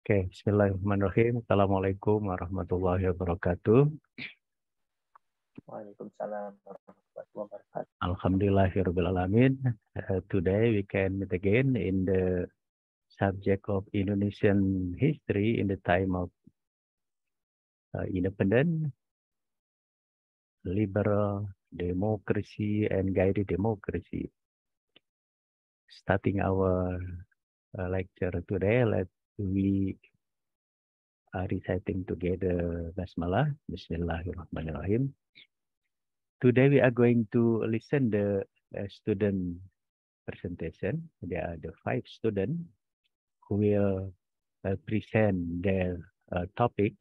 Oke, bismillahirrahmanirrahim. Assalamualaikum warahmatullahi wabarakatuh. Waalaikumsalam warahmatullahi wabarakatuh. Alhamdulillahirrahmanirrahim. Today we can meet again in the subject of Indonesian history in the time of independent, liberal democracy, and guided democracy. Starting our lecture today, we are reciting together Basmalah. Bismillahirrahmanirrahim. Today we are going to listen the student presentation. There are the 5 students who will present their topic.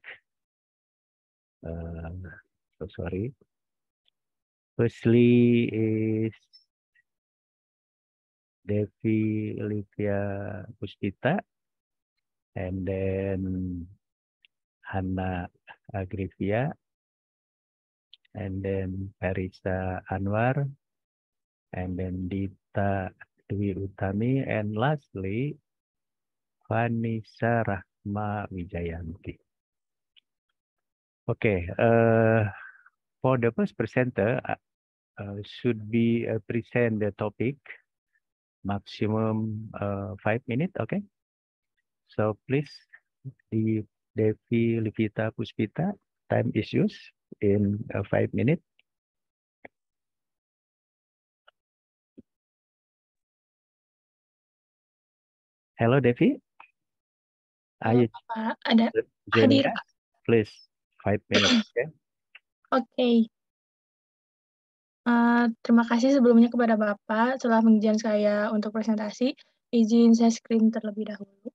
Sorry. Firstly is Devi Olivia Puspita, and then Hannah Agrivia, and then Parisa Anwar, and then Dita Dwi Utami, and lastly Vanessa Rahma Wijayanti. Okay, for the first presenter, should be present the topic maximum 5 minutes. Okay, so please, the Devi Livita Puspita, time is used in 5 minutes. Hello Devi. Halo, Pak. Ada hadir, Pak. Please, 5 minutes. Okay. Oke. Terima kasih sebelumnya kepada Bapak telah mengizinkan saya untuk presentasi. Izin saya screen terlebih dahulu.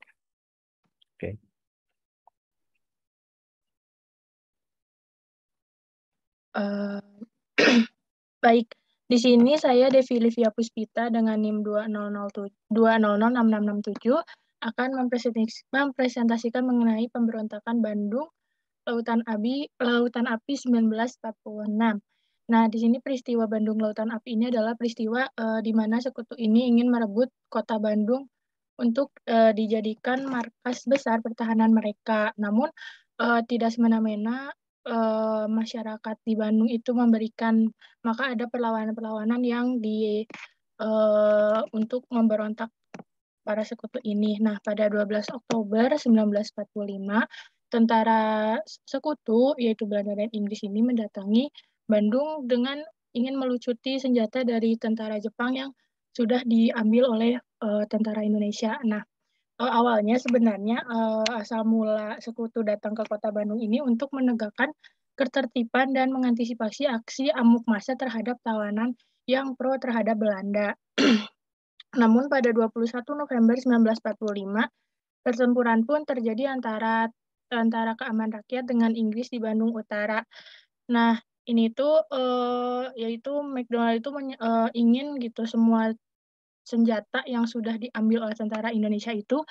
Oke. Baik, di sini saya Devi Livia Puspita dengan NIM 2006667 akan mempresentasikan mengenai pemberontakan Bandung Lautan Api 1946. Nah, di sini peristiwa Bandung Lautan Api ini adalah peristiwa di mana sekutu ini ingin merebut kota Bandung untuk dijadikan markas besar pertahanan mereka. Namun tidak semena-mena masyarakat di Bandung itu memberikan, maka ada perlawanan-perlawanan yang untuk memberontak para sekutu ini. Nah, pada 12 Oktober 1945, tentara sekutu, yaitu Belanda dan Inggris ini mendatangi Bandung dengan ingin melucuti senjata dari tentara Jepang yang sudah diambil oleh tentara Indonesia. Nah, awalnya sebenarnya asal mula sekutu datang ke kota Bandung ini untuk menegakkan ketertiban dan mengantisipasi aksi amuk massa terhadap tawanan yang pro terhadap Belanda. Namun pada 21 November 1945, pertempuran pun terjadi antara Tentara Keamanan Rakyat dengan Inggris di Bandung Utara. Nah, ini tuh yaitu McDonald itu ingin gitu semua senjata yang sudah diambil oleh tentara Indonesia itu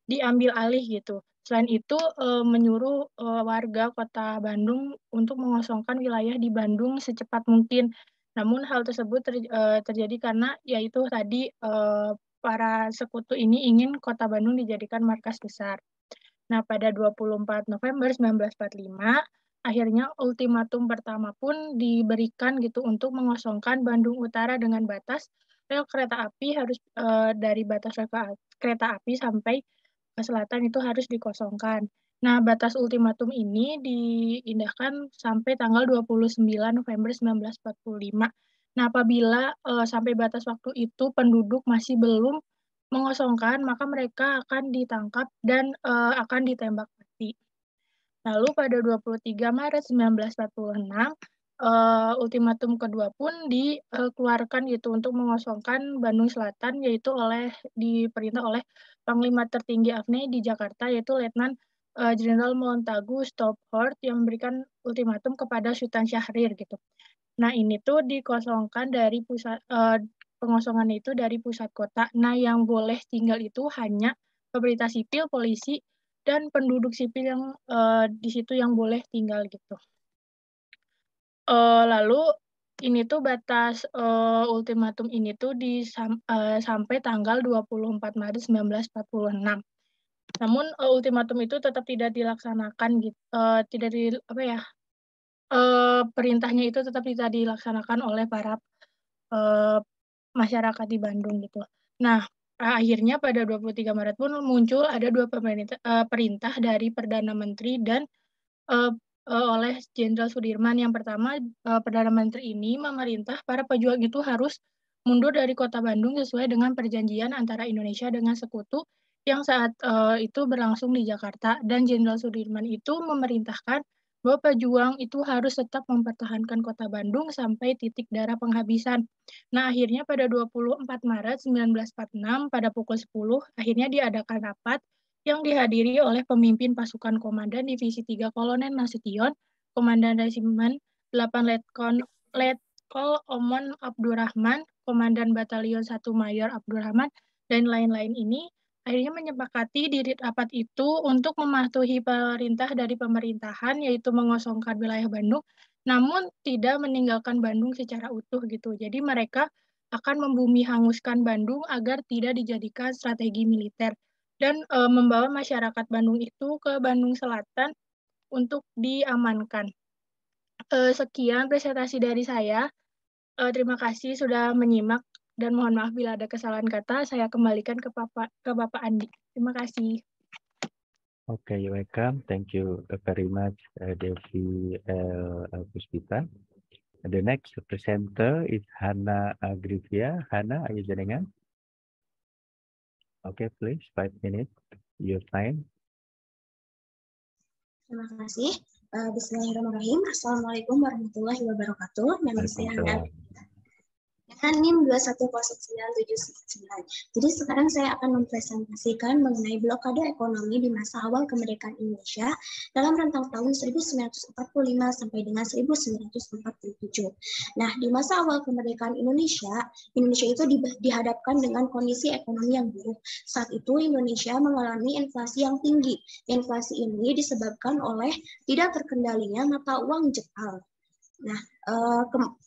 diambil alih gitu. Selain itu menyuruh warga kota Bandung untuk mengosongkan wilayah di Bandung secepat mungkin. Namun hal tersebut terjadi karena yaitu tadi para sekutu ini ingin kota Bandung dijadikan markas besar. Nah, pada 24 November 1945, akhirnya ultimatum pertama pun diberikan gitu untuk mengosongkan Bandung Utara dengan batas rel kereta api harus dari batas rel kereta api sampai ke selatan itu harus dikosongkan. Nah, batas ultimatum ini diindahkan sampai tanggal 29 November 1945. Nah, apabila sampai batas waktu itu penduduk masih belum mengosongkan, maka mereka akan ditangkap dan akan ditembak mati. Lalu pada 23 Maret 1946, ultimatum kedua pun dikeluarkan gitu untuk mengosongkan Bandung Selatan, yaitu diperintah oleh Panglima Tertinggi AFNI di Jakarta, yaitu Letnan Jenderal Montagu Stopford yang memberikan ultimatum kepada Sultan Syahrir gitu. Nah, ini tuh dikosongkan dari pusat pengosongan itu dari pusat kota. Nah, yang boleh tinggal itu hanya pemerintah sipil, polisi, dan penduduk sipil yang di situ yang boleh tinggal gitu. Lalu ini tuh batas ultimatum ini tuh sampai tanggal 24 Maret 1946. Namun ultimatum itu tetap tidak dilaksanakan gitu, perintahnya itu tetap tidak dilaksanakan oleh para masyarakat di Bandung gitu. Nah, akhirnya pada 23 Maret pun muncul ada dua perintah dari Perdana Menteri dan oleh Jenderal Sudirman. Yang pertama, Perdana Menteri ini memerintah para pejuang itu harus mundur dari kota Bandung sesuai dengan perjanjian antara Indonesia dengan Sekutu yang saat itu berlangsung di Jakarta. Dan Jenderal Sudirman itu memerintahkan bahwa pejuang itu harus tetap mempertahankan kota Bandung sampai titik darah penghabisan. Nah, akhirnya pada 24 Maret 1946 pada pukul 10, akhirnya diadakan rapat yang dihadiri oleh pemimpin pasukan Komandan Divisi 3 Kolonel Nasution, Komandan Resimen 8 Letkol Omon Abdurrahman, Komandan Batalion 1 Mayor Abdurrahman, dan lain-lain ini akhirnya menyepakati di rapat itu untuk mematuhi perintah dari pemerintahan, yaitu mengosongkan wilayah Bandung, namun tidak meninggalkan Bandung secara utuh gitu. Jadi mereka akan membumi hanguskan Bandung agar tidak dijadikan strategi militer dan membawa masyarakat Bandung itu ke Bandung Selatan untuk diamankan. Sekian presentasi dari saya. Terima kasih sudah menyimak dan mohon maaf bila ada kesalahan kata. Saya kembalikan ke Bapak Andi. Terima kasih. Okay, you're welcome. Thank you very much, Devi Puspita. The next presenter is Hana Grivia. Hana, are you jaringan? Okay, please, 5 minutes. Your time. Terima kasih. Bismillahirrahmanirrahim. Assalamualaikum warahmatullahi wabarakatuh. Nama saya Hana. NIM 2109799. Jadi sekarang saya akan mempresentasikan mengenai blokade ekonomi di masa awal kemerdekaan Indonesia dalam rentang tahun 1945 sampai dengan 1947. Nah, di masa awal kemerdekaan Indonesia itu dihadapkan dengan kondisi ekonomi yang buruk. Saat itu Indonesia mengalami inflasi yang tinggi. Inflasi ini disebabkan oleh tidak terkendalinya mata uang Jepang. Nah,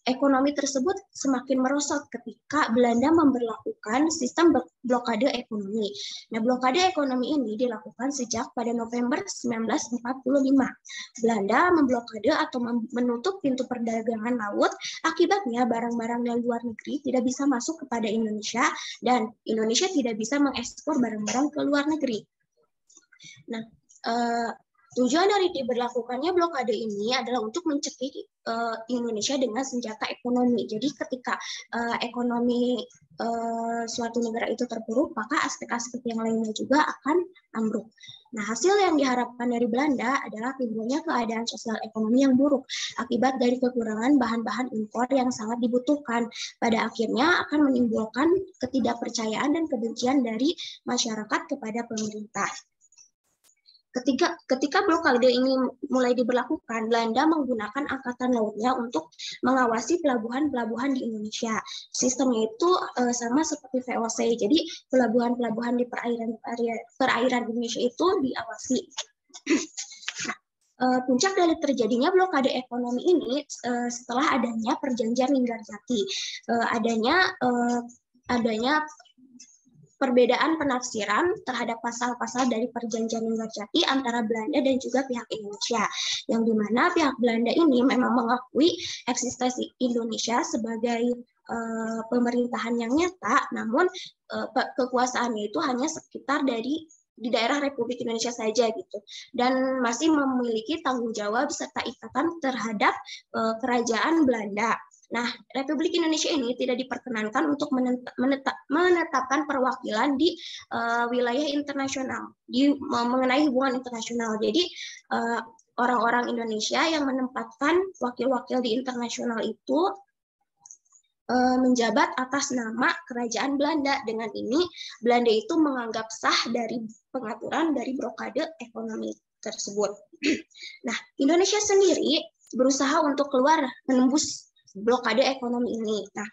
ekonomi tersebut semakin merosot ketika Belanda memberlakukan sistem blokade ekonomi. Nah, blokade ekonomi ini dilakukan sejak pada November 1945. Belanda memblokade atau menutup pintu perdagangan laut, akibatnya barang-barang dari luar negeri tidak bisa masuk kepada Indonesia dan Indonesia tidak bisa mengekspor barang-barang ke luar negeri. Nah, tujuan dari diberlakukannya blokade ini adalah untuk mencekik Indonesia dengan senjata ekonomi. Jadi ketika ekonomi suatu negara itu terpuruk, maka aspek-aspek yang lainnya juga akan ambruk. Nah, hasil yang diharapkan dari Belanda adalah timbulnya keadaan sosial ekonomi yang buruk akibat dari kekurangan bahan-bahan impor yang sangat dibutuhkan. Pada akhirnya akan menimbulkan ketidakpercayaan dan kebencian dari masyarakat kepada pemerintah. Ketika blokade ini mulai diberlakukan, Belanda menggunakan angkatan lautnya untuk mengawasi pelabuhan-pelabuhan di Indonesia. Sistemnya itu sama seperti VOC, jadi pelabuhan-pelabuhan di perairan Indonesia itu diawasi. Puncak dari terjadinya blokade ekonomi ini setelah adanya perjanjian Linggarjati, adanya perbedaan penafsiran terhadap pasal-pasal dari perjanjian Linggarjati antara Belanda dan juga pihak Indonesia, yang dimana pihak Belanda ini memang mengakui eksistensi Indonesia sebagai pemerintahan yang nyata, namun kekuasaannya itu hanya sekitar di daerah Republik Indonesia saja gitu, dan masih memiliki tanggung jawab serta ikatan terhadap kerajaan Belanda. Nah, Republik Indonesia ini tidak diperkenankan untuk menetapkan perwakilan di wilayah internasional, mengenai hubungan internasional. Jadi, orang-orang Indonesia yang menempatkan wakil-wakil di internasional itu menjabat atas nama kerajaan Belanda. Dengan ini, Belanda itu menganggap sah dari pengaturan dari blokade ekonomi tersebut. Nah, Indonesia sendiri berusaha untuk keluar menembus blokade ekonomi ini. Nah,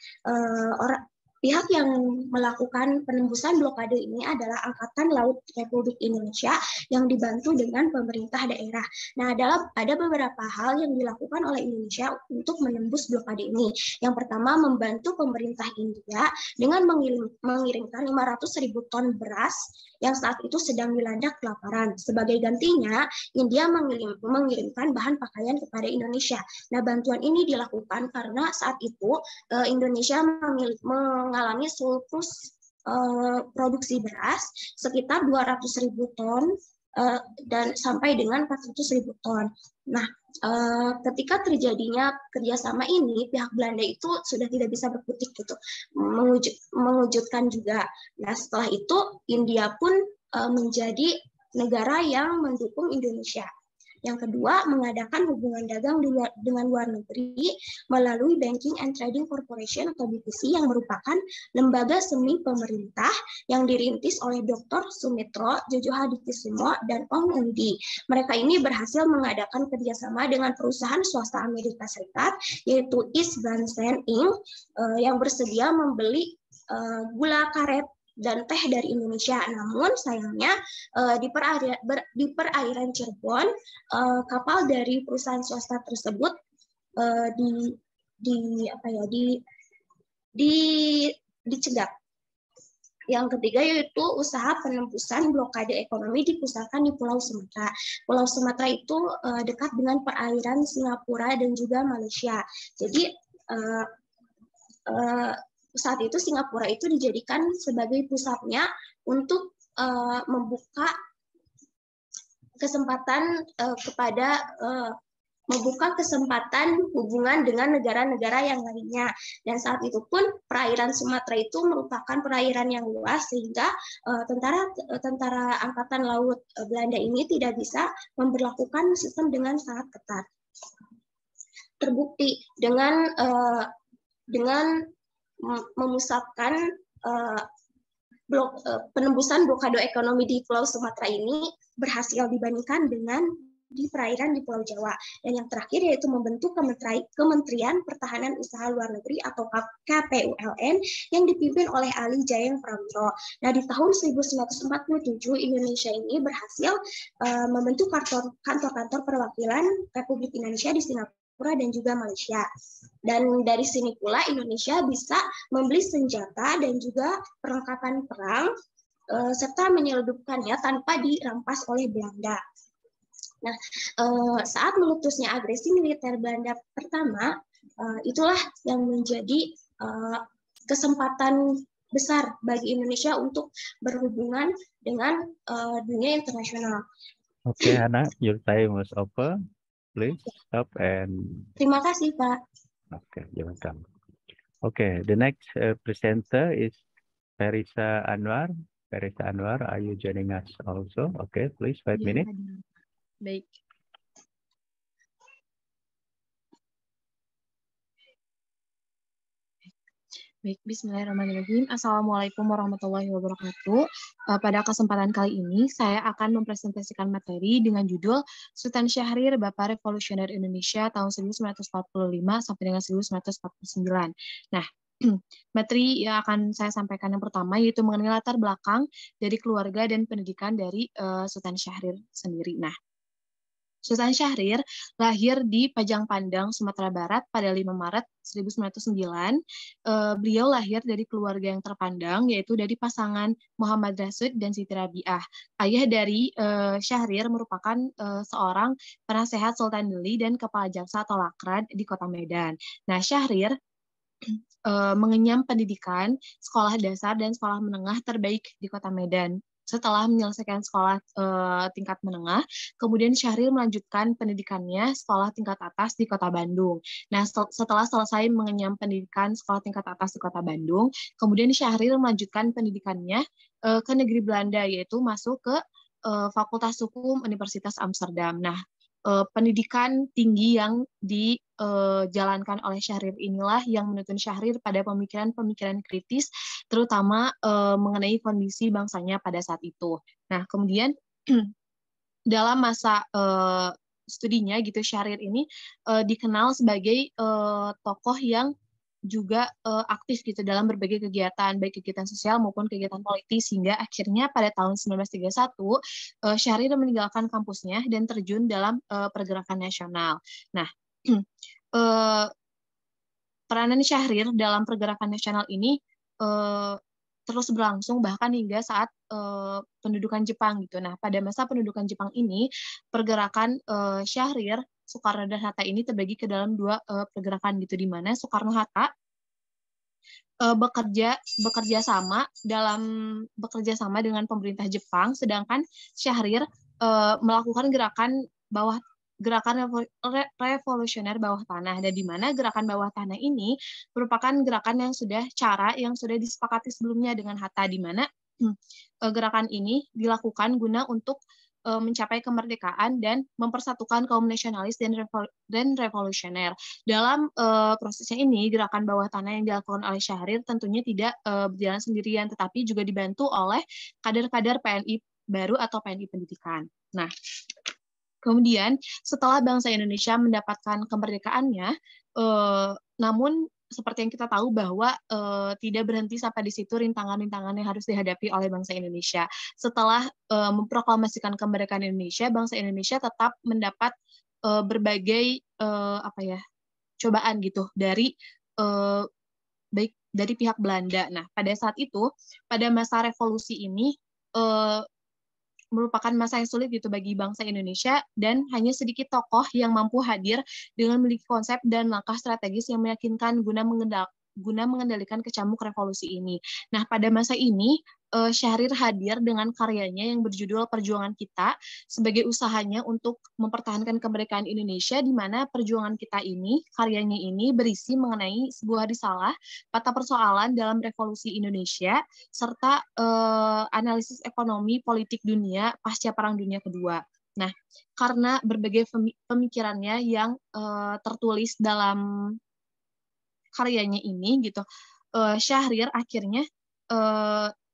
Pihak yang melakukan penembusan blokade ini adalah Angkatan Laut Republik Indonesia yang dibantu dengan pemerintah daerah. Nah, ada beberapa hal yang dilakukan oleh Indonesia untuk menembus blokade ini. Yang pertama, membantu pemerintah India dengan mengirimkan 500.000 ton beras yang saat itu sedang dilanda kelaparan. Sebagai gantinya, India mengirimkan bahan pakaian kepada Indonesia. Nah, bantuan ini dilakukan karena saat itu Indonesia mengalami surplus produksi beras sekitar 200.000 ton dan sampai dengan 400.000 ton. Nah, ketika terjadinya kerjasama ini, pihak Belanda itu sudah tidak bisa berkutik gitu, mengwujudkan juga. Nah, setelah itu India pun menjadi negara yang mendukung Indonesia. Yang kedua, mengadakan hubungan dagang dengan luar negeri melalui Banking and Trading Corporation atau BTC yang merupakan lembaga semi pemerintah yang dirintis oleh Dr. Sumitro Jojohadikusumo dan Ong Eun-di. Mereka ini berhasil mengadakan kerjasama dengan perusahaan swasta Amerika Serikat yaitu East Branson Inc. Yang bersedia membeli gula karet dan teh dari Indonesia. Namun sayangnya di perairan Cirebon kapal dari perusahaan swasta tersebut dicegat. Yang ketiga yaitu usaha penembusan blokade ekonomi dipusatkan di Pulau Sumatera. Pulau Sumatera itu dekat dengan perairan Singapura dan juga Malaysia. Jadi saat itu Singapura itu dijadikan sebagai pusatnya untuk membuka kesempatan membuka kesempatan hubungan dengan negara-negara yang lainnya. Dan saat itu pun perairan Sumatera itu merupakan perairan yang luas sehingga tentara Angkatan Laut Belanda ini tidak bisa memberlakukan sistem dengan sangat ketat. Terbukti dengan memusatkan penembusan blokade ekonomi di Pulau Sumatera ini berhasil dibandingkan dengan di perairan di Pulau Jawa. Dan yang terakhir yaitu membentuk Kementerian Pertahanan Usaha Luar Negeri atau KPULN yang dipimpin oleh Ali Jayeng Prawiro. Nah, di tahun 1947 Indonesia ini berhasil membentuk kantor-kantor perwakilan Republik Indonesia di Singapura dan juga Malaysia. Dan dari sini pula Indonesia bisa membeli senjata dan juga perlengkapan perang serta menyelundupkannya tanpa dirampas oleh Belanda. Nah, saat meletusnya agresi militer Belanda pertama, itulah yang menjadi kesempatan besar bagi Indonesia untuk berhubungan dengan dunia internasional. Okay, Hana, your time was over. Please stop and. Terima kasih, Pak. Okay, you're welcome. Okay, the next presenter is Farisa Anwar. Farisa Anwar, are you joining us also? Okay, please 5 minutes. Baik. Baik, bismillahirrahmanirrahim. Assalamualaikum warahmatullahi wabarakatuh. Pada kesempatan kali ini, saya akan mempresentasikan materi dengan judul Sultan Syahrir, Bapak Revolusioner Indonesia tahun 1945 sampai dengan 1949. Nah, materi yang akan saya sampaikan yang pertama yaitu mengenai latar belakang dari keluarga dan pendidikan dari Sultan Syahrir sendiri. Nah, Sultan Syahrir lahir di Pajang Pandang, Sumatera Barat pada 5 Maret 1909. Beliau lahir dari keluarga yang terpandang, yaitu dari pasangan Muhammad Rasud dan Siti Rabi'ah. Ayah dari Syahrir merupakan seorang penasehat Sultan Delhi dan kepala jaksa atau Lakrad di kota Medan. Nah, Syahrir mengenyam pendidikan sekolah dasar dan sekolah menengah terbaik di kota Medan. Setelah menyelesaikan sekolah tingkat menengah, kemudian Syahrir melanjutkan pendidikannya sekolah tingkat atas di kota Bandung. Nah, setelah selesai mengenyam pendidikan sekolah tingkat atas di kota Bandung, kemudian Syahrir melanjutkan pendidikannya ke negeri Belanda, yaitu masuk ke Fakultas Hukum Universitas Amsterdam. Nah, pendidikan tinggi yang dijalankan oleh Syahrir inilah yang menuntun Syahrir pada pemikiran-pemikiran kritis, terutama mengenai kondisi bangsanya pada saat itu. Nah, kemudian dalam masa studinya gitu, Syahrir ini dikenal sebagai tokoh yang juga aktif gitu dalam berbagai kegiatan, baik kegiatan sosial maupun kegiatan politik, sehingga akhirnya pada tahun 1931 Syahrir meninggalkan kampusnya dan terjun dalam pergerakan nasional. Nah, peranan Syahrir dalam pergerakan nasional ini terus berlangsung bahkan hingga saat pendudukan Jepang gitu. Nah, pada masa pendudukan Jepang ini, pergerakan Syahrir, Soekarno dan Hatta ini terbagi ke dalam dua pergerakan gitu, di mana Soekarno-Hatta bekerja sama dengan pemerintah Jepang, sedangkan Syahrir melakukan gerakan revolusioner bawah tanah, dan di mana gerakan bawah tanah ini merupakan gerakan yang sudah disepakati sebelumnya dengan Hatta, di mana gerakan ini dilakukan guna untuk mencapai kemerdekaan dan mempersatukan kaum nasionalis dan revolusioner. Dalam prosesnya ini, gerakan bawah tanah yang dilakukan oleh Syahrir tentunya tidak berjalan sendirian, tetapi juga dibantu oleh kader-kader PNI baru atau PNI pendidikan. Nah, kemudian setelah bangsa Indonesia mendapatkan kemerdekaannya, namun seperti yang kita tahu bahwa tidak berhenti sampai di situ rintangan-rintangan yang harus dihadapi oleh bangsa Indonesia. Setelah memproklamasikan kemerdekaan Indonesia, bangsa Indonesia tetap mendapat berbagai cobaan gitu dari baik dari pihak Belanda. Nah, pada saat itu, pada masa revolusi ini merupakan masa yang sulit gitu bagi bangsa Indonesia, dan hanya sedikit tokoh yang mampu hadir dengan memiliki konsep dan langkah strategis yang meyakinkan guna mengendalikan kecamuk revolusi ini. Nah, pada masa ini Syahrir hadir dengan karyanya yang berjudul Perjuangan Kita sebagai usahanya untuk mempertahankan kemerdekaan Indonesia, di mana perjuangan kita ini, karyanya ini berisi mengenai sebuah risalah, peta persoalan dalam revolusi Indonesia, serta analisis ekonomi politik dunia pasca Perang Dunia Kedua. Nah, karena berbagai pemikirannya yang tertulis dalam karyanya ini gitu, Syahrir akhirnya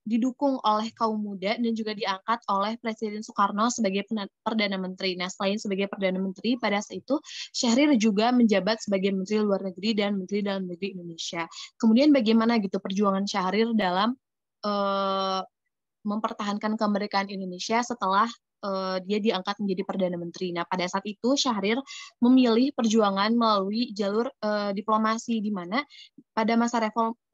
didukung oleh kaum muda dan juga diangkat oleh Presiden Soekarno sebagai Perdana Menteri. Nah, selain sebagai Perdana Menteri, pada saat itu Syahrir juga menjabat sebagai Menteri Luar Negeri dan Menteri Dalam Negeri Indonesia. Kemudian bagaimana gitu perjuangan Syahrir dalam mempertahankan kemerdekaan Indonesia setelah dia diangkat menjadi Perdana Menteri. Nah, pada saat itu Syahrir memilih perjuangan melalui jalur diplomasi, di mana pada masa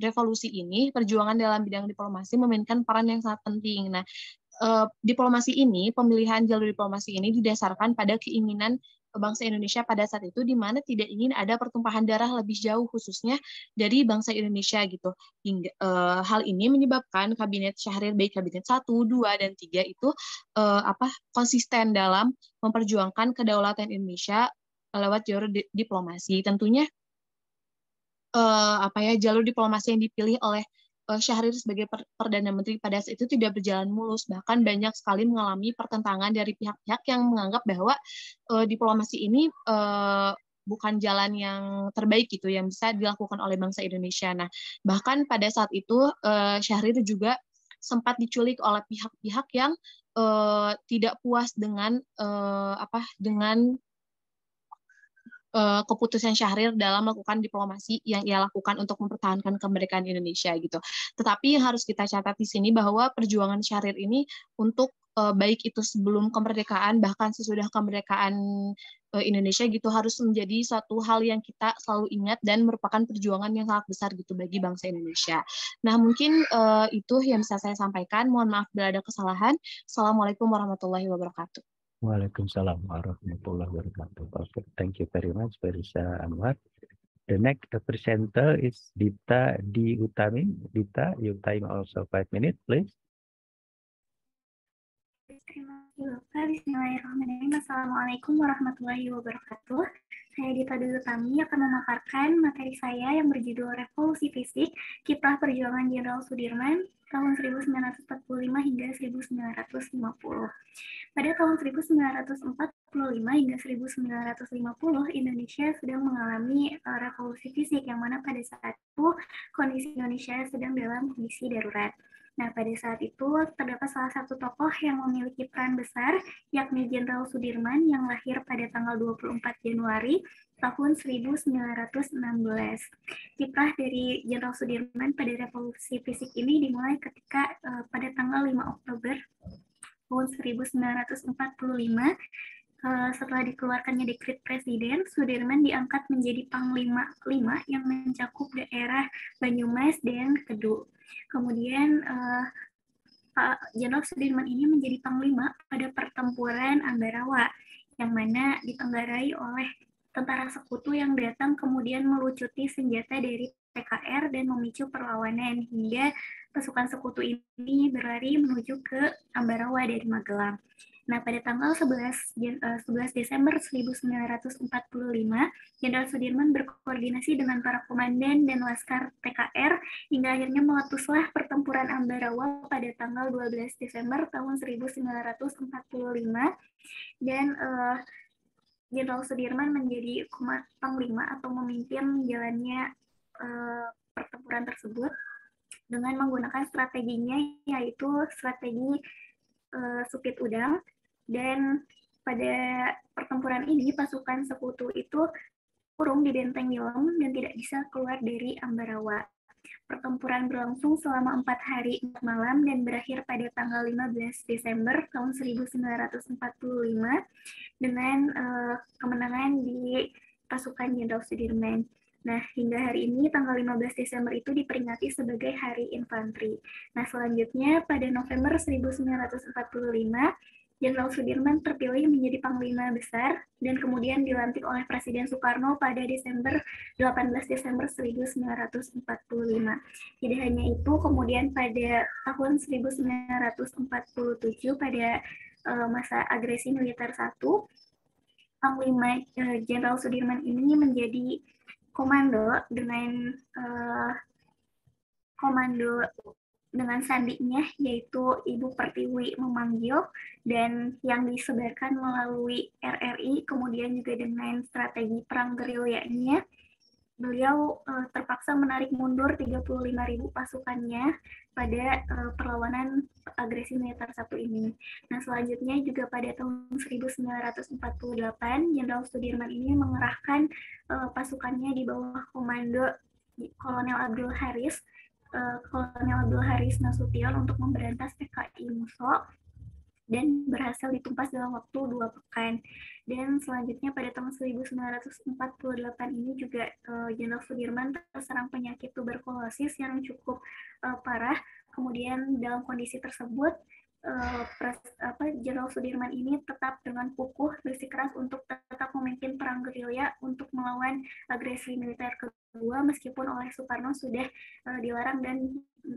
revolusi ini perjuangan dalam bidang diplomasi memainkan peran yang sangat penting. Nah, pemilihan jalur diplomasi ini didasarkan pada keinginan bangsa Indonesia pada saat itu, di mana tidak ingin ada pertumpahan darah lebih jauh, khususnya dari bangsa Indonesia gitu. Hingga hal ini menyebabkan kabinet Syahrir, baik kabinet 1, 2, dan 3 itu konsisten dalam memperjuangkan kedaulatan Indonesia lewat jalur diplomasi. Tentunya jalur diplomasi yang dipilih oleh Syahrir sebagai Perdana Menteri pada saat itu tidak berjalan mulus, bahkan banyak sekali mengalami pertentangan dari pihak-pihak yang menganggap bahwa diplomasi ini bukan jalan yang terbaik gitu yang bisa dilakukan oleh bangsa Indonesia. Nah, bahkan pada saat itu Syahrir juga sempat diculik oleh pihak-pihak yang tidak puas dengan keputusan Syahrir dalam melakukan diplomasi yang ia lakukan untuk mempertahankan kemerdekaan Indonesia gitu. Tetapi yang harus kita catat di sini bahwa perjuangan Syahrir ini untuk baik itu sebelum kemerdekaan bahkan sesudah kemerdekaan Indonesia gitu harus menjadi suatu hal yang kita selalu ingat dan merupakan perjuangan yang sangat besar gitu bagi bangsa Indonesia. Nah, mungkin itu yang bisa saya sampaikan. Mohon maaf bila ada kesalahan. Assalamualaikum warahmatullahi wabarakatuh. Waalaikumsalam warahmatullahi wabarakatuh. Perfect. Thank you very much, Farisa Anwar. The next presenter is Dita D. Utami. Dita, your time also 5 minutes, please. Terima kasih Bapak. Bismillahirrahmanirrahim. Assalamualaikum warahmatullahi wabarakatuh. Saya Dita D. Utami akan memaparkan materi saya yang berjudul Revolusi Fisik, Kiprah Perjuangan Jenderal Sudirman tahun 1945 hingga 1950. Pada tahun 1945 hingga 1950, Indonesia sedang mengalami revolusi fisik, yang mana pada saat itu kondisi Indonesia sedang dalam kondisi darurat. Nah, pada saat itu terdapat salah satu tokoh yang memiliki peran besar, yakni Jenderal Sudirman yang lahir pada tanggal 24 Januari tahun 1916. Kiprah dari Jenderal Sudirman pada revolusi fisik ini dimulai ketika pada tanggal 5 Oktober tahun 1945, setelah dikeluarkannya dekret presiden, Sudirman diangkat menjadi Panglima 5 yang mencakup daerah Banyumas dan Kedu. Kemudian Pak Jenderal Sudirman ini menjadi Panglima pada pertempuran Ambarawa, yang mana ditenggarai oleh tentara sekutu yang datang kemudian melucuti senjata dari PKR dan memicu perlawanan hingga pasukan sekutu ini berlari menuju ke Ambarawa dari Magelang. Nah, pada tanggal 11 Desember 1945, Jenderal Sudirman berkoordinasi dengan para komandan dan laskar PKR hingga akhirnya meletuslah pertempuran Ambarawa pada tanggal 12 Desember tahun 1945, dan Jenderal Sudirman menjadi Panglima atau memimpin jalannya pertempuran tersebut dengan menggunakan strateginya, yaitu strategi supit udang. Dan pada pertempuran ini pasukan sekutu itu kurung di benteng Nilem dan tidak bisa keluar dari Ambarawa. Pertempuran berlangsung selama 4 hari 4 malam dan berakhir pada tanggal 15 Desember tahun 1945 dengan kemenangan di pasukan Jenderal Sudirman. Nah, hingga hari ini tanggal 15 Desember itu diperingati sebagai Hari Infanteri. Nah, selanjutnya pada November 1945, Jenderal Sudirman terpilih menjadi Panglima Besar dan kemudian dilantik oleh Presiden Soekarno pada 18 Desember 1945. Tidak hanya itu, kemudian pada tahun 1947 pada masa agresi militer 1, Panglima Jenderal Sudirman ini menjadi komando dengan sandinya, yaitu Ibu Pertiwi memanggil, dan yang disebarkan melalui RRI, kemudian juga dengan strategi perang gerilyanya, beliau terpaksa menarik mundur 35.000 pasukannya pada perlawanan agresi militer 1 ini. Nah, selanjutnya juga pada tahun 1948, Jenderal Sudirman ini mengerahkan pasukannya di bawah komando Kolonel Abdul Haris Nasution untuk memberantas PKI Muso, dan berhasil ditumpas dalam waktu 2 pekan. Dan selanjutnya pada tahun 1948 ini juga Jenderal Sudirman terserang penyakit tuberkulosis yang cukup parah. Kemudian dalam kondisi tersebut Jenderal Sudirman ini tetap dengan kukuh bersikeras untuk tetap memimpin perang gerilya untuk melawan agresi militer kedua, meskipun oleh Soekarno sudah dilarang dan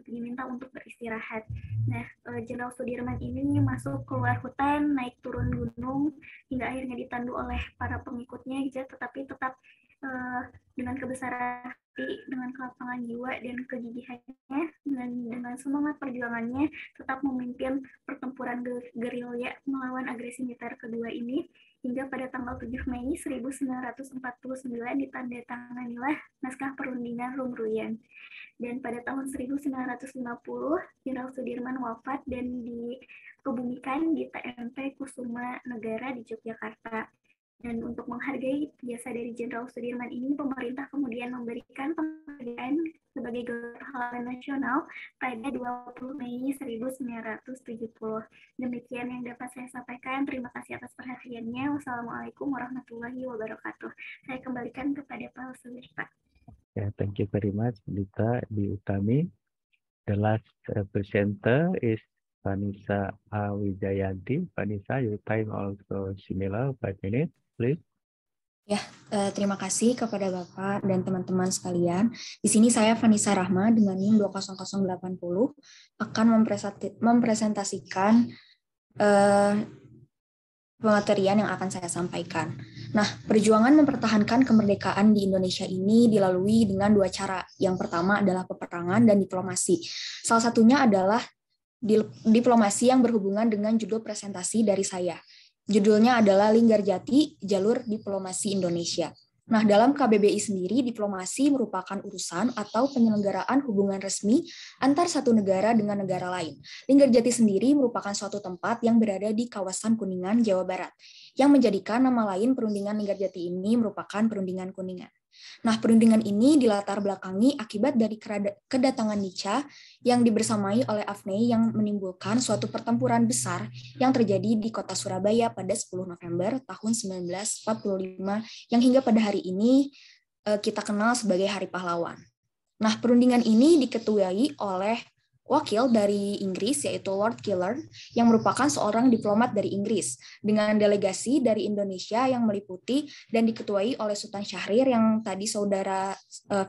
diminta untuk beristirahat. Nah, Jenderal Sudirman ini masuk keluar hutan, naik turun gunung, hingga akhirnya ditandu oleh para pengikutnya, tetapi tetap dengan kebesaran hati, dengan kelapangan jiwa dan kegigihannya, dengan semangat perjuangannya tetap memimpin pertempuran gerilya melawan agresi militer kedua ini, hingga pada tanggal 7 Mei 1949 ditandatanganilah naskah perundingan Rumruyan. Dan pada tahun 1950 Jenderal Sudirman wafat dan dikebumikan di TMP Kusuma Negara di Yogyakarta. Dan untuk menghargai jasa dari Jenderal Sudirman ini, pemerintah kemudian memberikan penghargaan sebagai gelar pahlawan nasional pada 20 Mei 1970. Demikian yang dapat saya sampaikan. Terima kasih atas perhatiannya. Wassalamualaikum warahmatullahi wabarakatuh. Saya kembalikan kepada Pak Sudir, Pak. Yeah, thank you very much, Dita Utami. The last presenter is Vanessa Wijayanti. Vanessa, your time also similar, 5 minutes, please. Ya, terima kasih kepada Bapak dan teman-teman sekalian. Di sini saya Vanessa Rahma dengan NIM 20080 akan mempresentasikan pematerian yang akan saya sampaikan. Nah, perjuangan mempertahankan kemerdekaan di Indonesia ini dilalui dengan 2 cara. Yang pertama adalah peperangan dan diplomasi. Salah satunya adalah diplomasi yang berhubungan dengan judul presentasi dari saya. Judulnya adalah Linggarjati, Jalur Diplomasi Indonesia. Nah, dalam KBBI sendiri, diplomasi merupakan urusan atau penyelenggaraan hubungan resmi antar satu negara dengan negara lain. Linggarjati sendiri merupakan suatu tempat yang berada di kawasan Kuningan, Jawa Barat, yang menjadikan nama lain perundingan Linggarjati ini merupakan perundingan Kuningan. Nah, perundingan ini dilatar belakangi akibat dari kedatangan Nica yang dibersamai oleh Afnei yang menimbulkan suatu pertempuran besar yang terjadi di kota Surabaya pada 10 November tahun 1945 yang hingga pada hari ini kita kenal sebagai Hari Pahlawan. Nah, perundingan ini diketuai oleh wakil dari Inggris, yaitu Lord Killard, yang merupakan seorang diplomat dari Inggris, dengan delegasi dari Indonesia yang meliputi dan diketuai oleh Sultan Syahrir yang tadi Saudara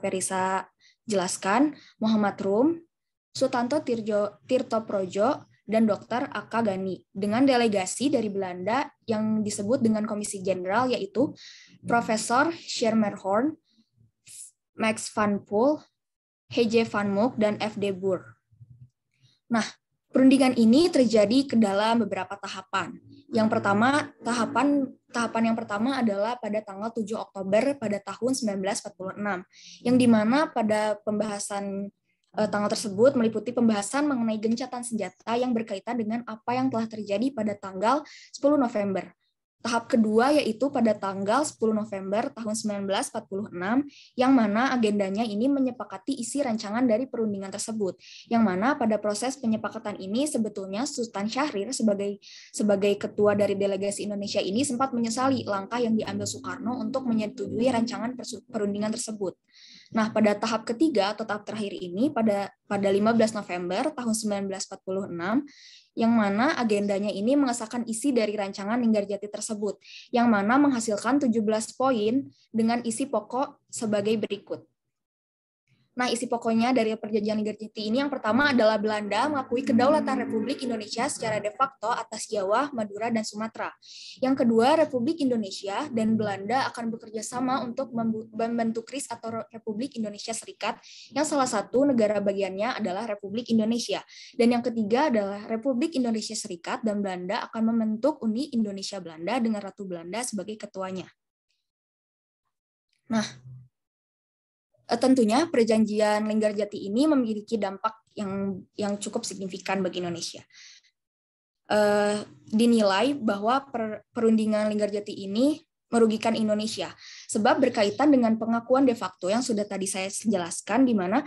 Ferisa jelaskan, Muhammad Rum, Sutanto Tirto Projo, dan Dr. Aka Gani, dengan delegasi dari Belanda yang disebut dengan Komisi Jenderal, yaitu Profesor Schermerhorn, Max van Poel, H.J. van Mook, dan F.D. Boer. Nah, perundingan ini terjadi ke dalam beberapa tahapan. Yang pertama, tahapan yang pertama adalah pada tanggal 7 Oktober pada tahun 1946, yang dimana pada pembahasan tanggal tersebut meliputi pembahasan mengenai gencatan senjata yang berkaitan dengan apa yang telah terjadi pada tanggal 10 November. Tahap kedua yaitu pada tanggal 10 November tahun 1946, yang mana agendanya ini menyepakati isi rancangan dari perundingan tersebut, yang mana pada proses penyepakatan ini sebetulnya Sultan Syahrir sebagai ketua dari delegasi Indonesia ini sempat menyesali langkah yang diambil Soekarno untuk menyetujui rancangan perundingan tersebut. Nah, pada tahap ketiga atau tahap terakhir ini pada 15 November tahun 1946, yang mana agendanya ini mengesahkan isi dari rancangan Linggarjati tersebut, yang mana menghasilkan 17 poin dengan isi pokok sebagai berikut. Nah, isi pokoknya dari perjanjian Linggarjati ini yang pertama adalah Belanda mengakui kedaulatan Republik Indonesia secara de facto atas Jawa, Madura, dan Sumatera. Yang kedua, Republik Indonesia dan Belanda akan bekerja sama untuk membentuk RIS atau Republik Indonesia Serikat, yang salah satu negara bagiannya adalah Republik Indonesia. Dan yang ketiga adalah Republik Indonesia Serikat dan Belanda akan membentuk Uni Indonesia Belanda dengan Ratu Belanda sebagai ketuanya. Nah, tentunya perjanjian Linggarjati ini memiliki dampak yang cukup signifikan bagi Indonesia. Dinilai bahwa perundingan Linggarjati ini merugikan Indonesia, sebab berkaitan dengan pengakuan de facto yang sudah tadi saya jelaskan, di mana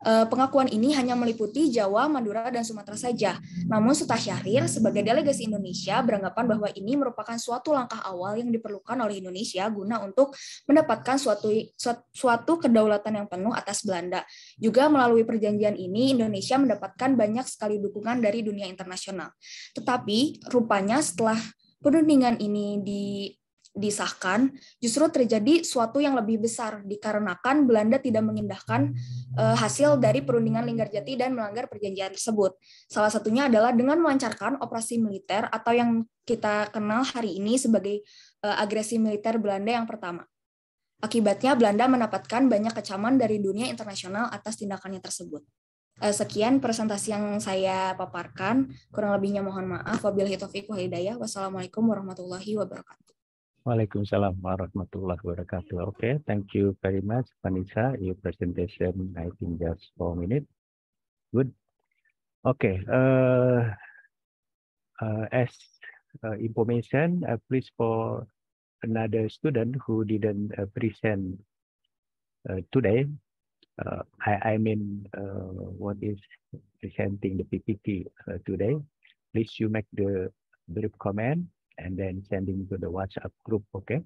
pengakuan ini hanya meliputi Jawa, Madura, dan Sumatera saja. Namun Sultan Syahrir sebagai delegasi Indonesia beranggapan bahwa ini merupakan suatu langkah awal yang diperlukan oleh Indonesia guna untuk mendapatkan suatu kedaulatan yang penuh atas Belanda. Juga melalui perjanjian ini Indonesia mendapatkan banyak sekali dukungan dari dunia internasional. Tetapi rupanya setelah perundingan ini disahkan, justru terjadi suatu yang lebih besar dikarenakan Belanda tidak mengindahkan hasil dari perundingan Linggarjati dan melanggar perjanjian tersebut. Salah satunya adalah dengan melancarkan operasi militer atau yang kita kenal hari ini sebagai agresi militer Belanda yang pertama. Akibatnya Belanda mendapatkan banyak kecaman dari dunia internasional atas tindakannya tersebut. Sekian presentasi yang saya paparkan, kurang lebihnya mohon maaf. Wabillahi taufiq wal hidayah. Wassalamualaikum warahmatullahi wabarakatuh. Waalaikumsalam warahmatullahi wabarakatuh. Okay, thank you very much, Vanessa. Your presentation, I think just 4 minutes. Good. Okay. As information, please for another student who didn't present today. I mean, what is presenting the PPT today? Please you make the brief comment and then sending to the WhatsApp group, okay?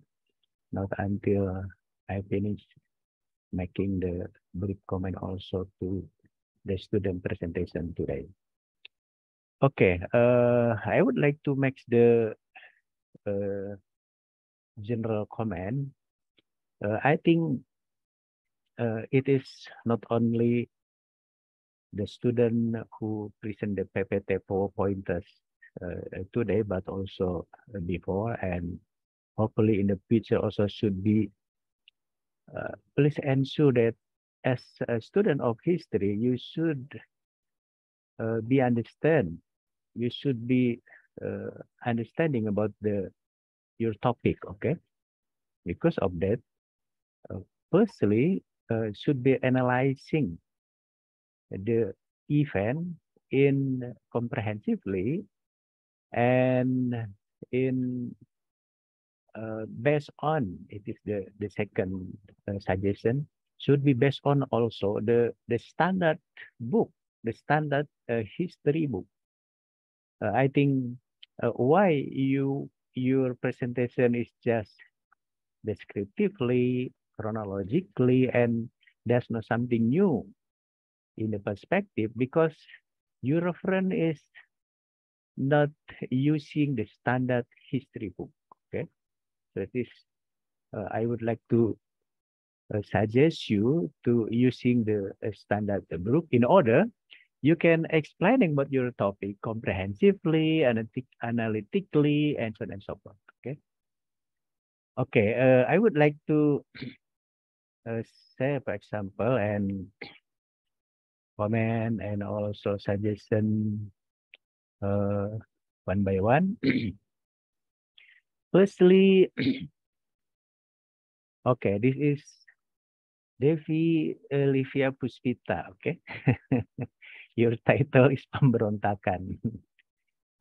Not until I finish making the brief comment also to the student presentation today. Okay, I would like to make the general comment. I think it is not only the student who present the PPT PowerPointers today, but also before, and hopefully in the future also should be. Please ensure that as a student of history, you should be understand. You should be understanding about your topic, okay? Because of that, firstly should be analyzing the event in comprehensively and in based on, it is the second suggestion, should be based on also the standard book, the standard history book. I think why your presentation is just descriptively, chronologically, and there's no something new in the perspective, because your reference is not using the standard history book. Okay, so this I would like to suggest you to using the standard book in order you can explaining about your topic comprehensively, analytically, and so on and so forth. Okay. Okay. I would like to say, for example, and comment and also suggestion one by one. Firstly, okay, this is Devi Livia Puspita. Okay. Your title is Pemberontakan.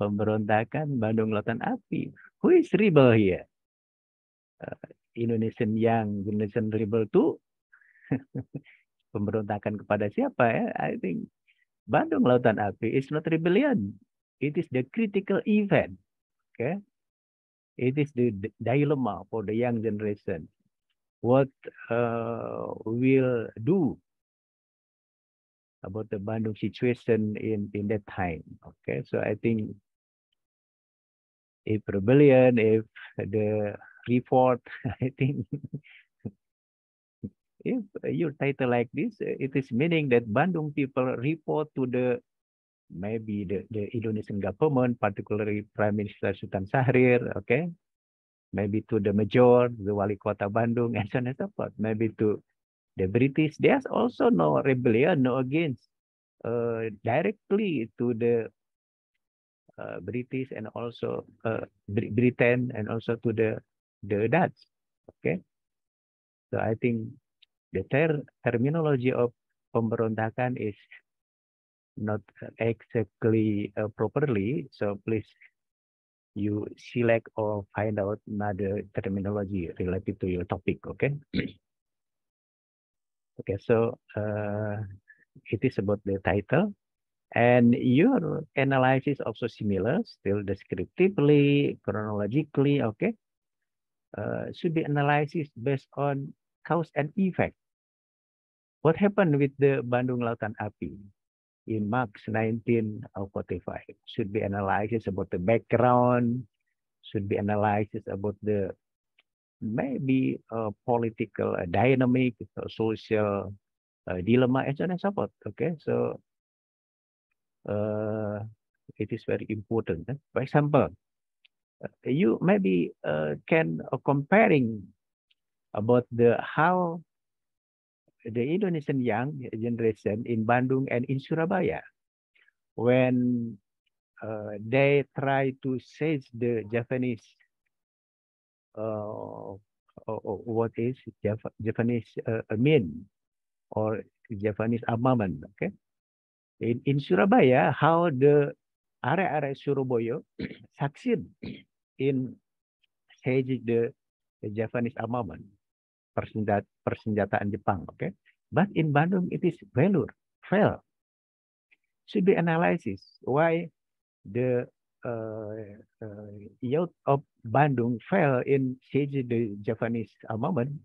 Pemberontakan Bandung Lautan Api. Who is rebel here? Indonesian Young Generation Rebel itu pemberontakan kepada siapa ya? I think Bandung Lautan Api is not rebellion. It is the critical event. Okay. It is the dilemma for the young generation. What will do about the Bandung situation in that time. Okay, so I think if rebellion, if the report, I think if your title like this, it is meaning that Bandung people report to the maybe the Indonesian government, particularly Prime Minister Sultan Syahrir, okay, maybe to the Major, the Wali Kota Bandung, and so on and so forth, maybe to the British. There's also no rebellion, no against directly to the British and also Britain and also to the Dutch. Okay, so I think the terminology of pemberontakan is not exactly properly. So please you select or find out another terminology related to your topic. Okay. Okay, so it is about the title. And your analysis also similar, still descriptively, chronologically, okay? Should be analysis based on cause and effect. What happened with the Bandung Lautan Api in March 1945? Should be analysis about the background, should be analysis about the maybe political dynamic, social dilemma, and so on and so forth. Okay, so it is very important. For example, you maybe can comparing about the how the Indonesian young generation in Bandung and in Surabaya when they try to seize the Japanese what is Japanese mean or Japanese armament. Okay, in Surabaya, how the area Surabaya succeed in seizing the Japanese armament, persenjataan Jepang. Okay, but in Bandung it is fail. Should be analysis why the youth of Bandung fell in seizing the Japanese armament.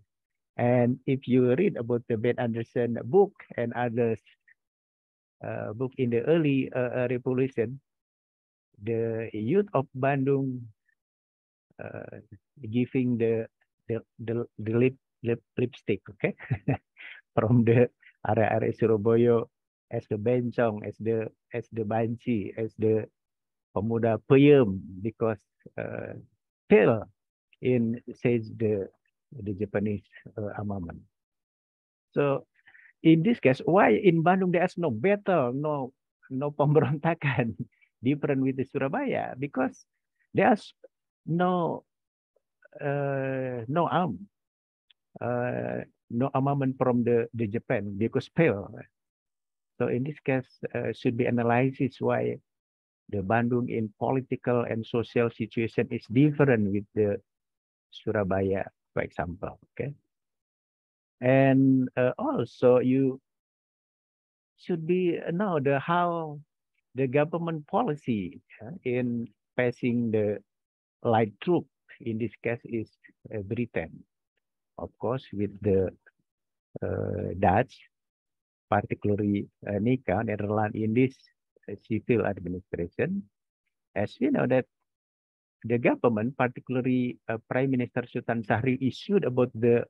And if you read about the Ben Anderson book and others book in the early revolution, the youth of Bandung giving the lipstick, okay, from the area Surabaya as the bencong, as the banci, as the pemuda peyem, because fail in says the Japanese armament. So in this case, why in Bandung there's no battle, no pemberontakan, different with the Surabaya? Because there's no arm, no armament from the Japan because fail. So in this case, should be analysis why the Bandung in political and social situation is different with the Surabaya, for example. Okay, and also you should be know the how the government policy in passing the light troop in this case is Britain, of course, with the Dutch, particularly Nika, Netherlands in this civil administration. As we know that the government, particularly Prime Minister Sultan Syahrir, issued about the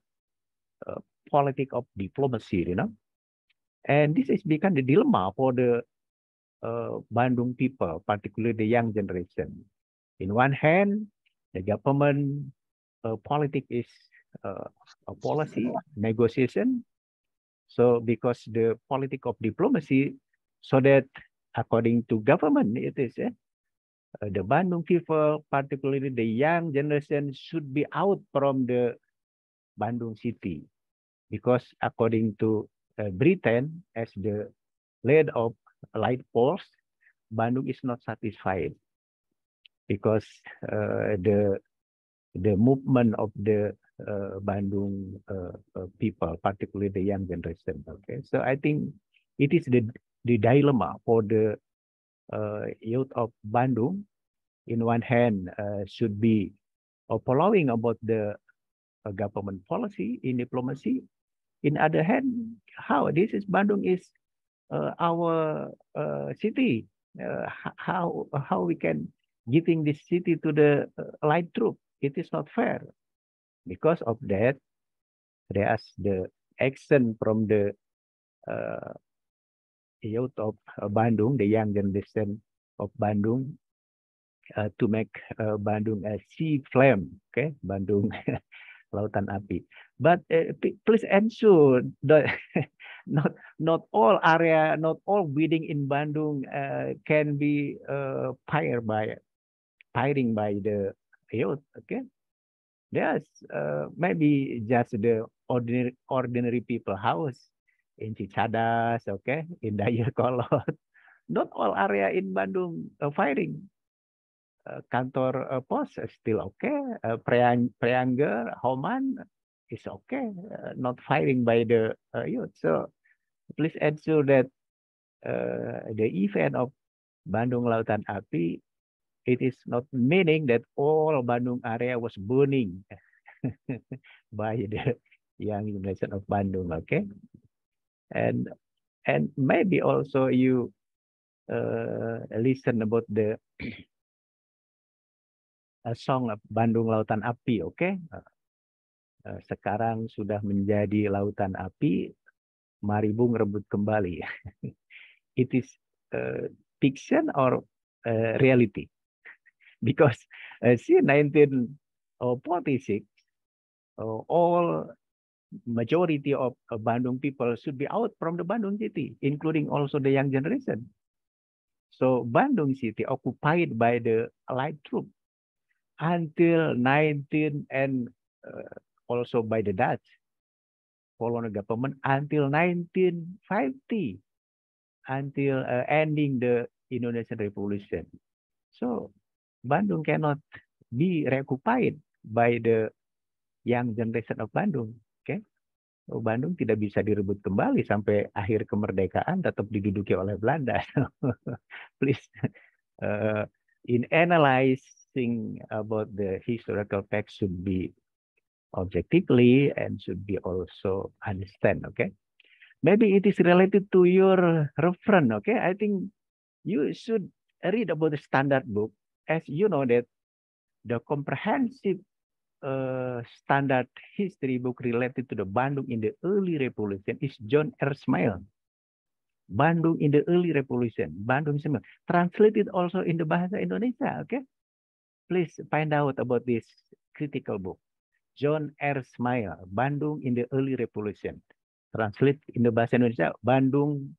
politics of diplomacy, you know, and this has become the dilemma for the Bandung people, particularly the young generation. In one hand, the government politics is a policy negotiation. So because the politics of diplomacy, so that according to government, it is the Bandung people, particularly the young generation, should be out from the Bandung city. Because according to Britain, as the lead of light poles, Bandung is not satisfied because the movement of the Bandung people, particularly the young generation. Okay, so I think it is the dilemma for the youth of Bandung. In one hand, should be following about the government policy in diplomacy. In other hand, how this is Bandung is our city. How we can giving this city to the light troop? It is not fair. Because of that, there's the action from the youth of Bandung, the young generation of Bandung, to make Bandung a sea flame, okay, Bandung lautan api. But please ensure that not all area, not all building in Bandung can be firing by the youth, okay. Yes, maybe just the ordinary people house in Cicadas, okay, in Dayakolot. Not all area in Bandung firing. Kantor pos still okay. Preanger, Homan is okay. Not firing by the youth. So please ensure that the event of Bandung Lautan Api, it is not meaning that all Bandung area was burning by the young generation of Bandung, okay? And maybe also you listen about the song of Bandung Lautan Api, okay? Sekarang sudah menjadi lautan api, mari Bung rebut kembali. It is fiction or reality? Because since 1946, all majority of Bandung people should be out from the Bandung city, including also the young generation. So Bandung city occupied by the light troop until 19 and also by the Dutch colonial government until 1950, until ending the Indonesian Revolution. So Bandung cannot be reoccupied by the young generation of Bandung. Okay? So, Bandung tidak bisa direbut kembali sampai akhir kemerdekaan tetap diduduki oleh Belanda. Please, in analyzing about the historical facts should be objectively and should be also understand. Okay, maybe it is related to your reference. Okay, I think you should read about the standard book, as you know that the comprehensive standard history book related to the Bandung in the early revolution is John Erskine. Bandung in the early revolution. Bandung translated also in the Bahasa Indonesia. Okay, please find out about this critical book. John Erskine, Bandung in the early revolution. Translate in the Bahasa Indonesia, Bandung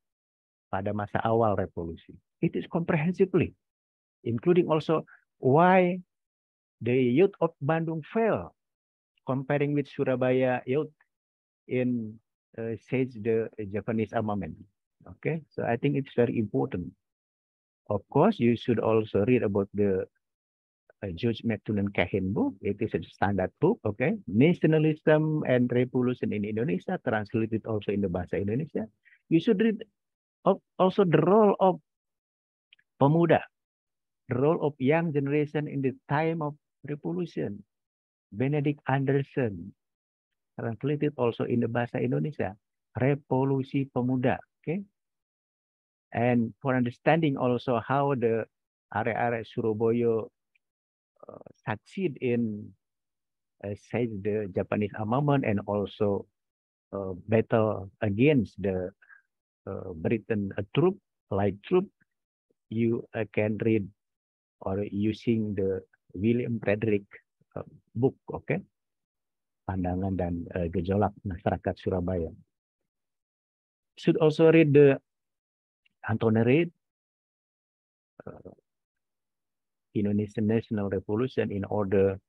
pada masa awal revolusi. It is comprehensively, including also why the youth of Bandung fell comparing with Surabaya Youth in says the Japanese armament. Okay, so I think it's very important. Of course, you should also read about the George McTunan Kahin book. It is a standard book. Okay, Nationalism and Revolution in Indonesia, translated also in the Bahasa Indonesia. You should read also the role of pemuda, the role of young generation in the time of revolution. Benedict Anderson, translated also in the Bahasa Indonesia, Revolusi Pemuda. Okay, and for understanding also how the area-area Surabaya succeed in say the Japanese armament and also battle against the Britain troop, light troop, you can read or using the William Frederick book, okay? Pandangan dan Gejolak Masyarakat Surabaya. Should also read the Anthony Reid, Indonesian National Revolution, in order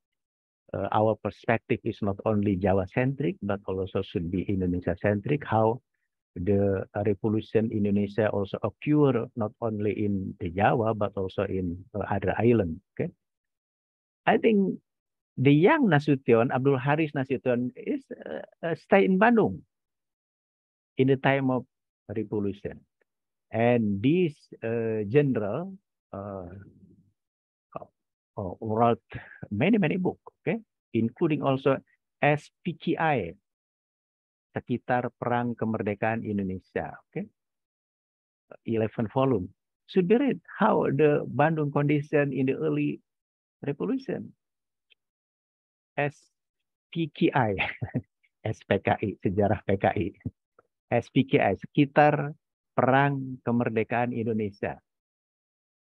our perspective is not only Jawa-centric, but also should be Indonesia-centric, how the revolution in Indonesia also occur not only in the Jawa, but also in other islands. Okay, I think the young Nasution, Abdul Haris Nasution, is stay in Bandung in the time of revolution. And this general wrote many books, okay, including also SPKI, Sekitar Perang Kemerdekaan Indonesia, okay, 11 volume. Should be read how the Bandung condition in the early revolution. SPKI, SPKI, Sejarah PKI, SPKI, Sekitar Perang Kemerdekaan Indonesia,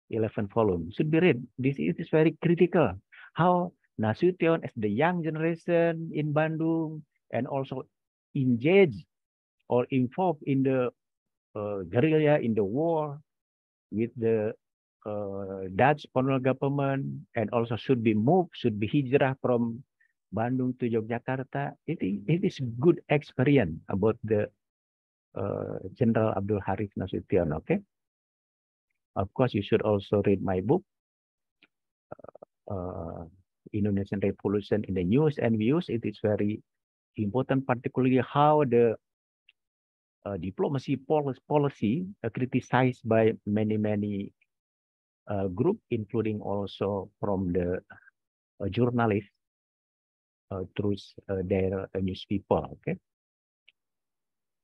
11 volume. Should be read. This is very critical. How Nasution as the young generation in Bandung and also engaged or involved in the guerrilla, in the war with the Dutch colonial government, and also should be moved, should be hijrah from Bandung to Yogyakarta. It is good experience about the General Abdul Haris Nasution, okay? Of course, you should also read my book, Indonesian Revolution in the News and Views. It is very important, particularly how the diplomacy policy criticized by many groups, including also from the journalists through their newspaper. Okay.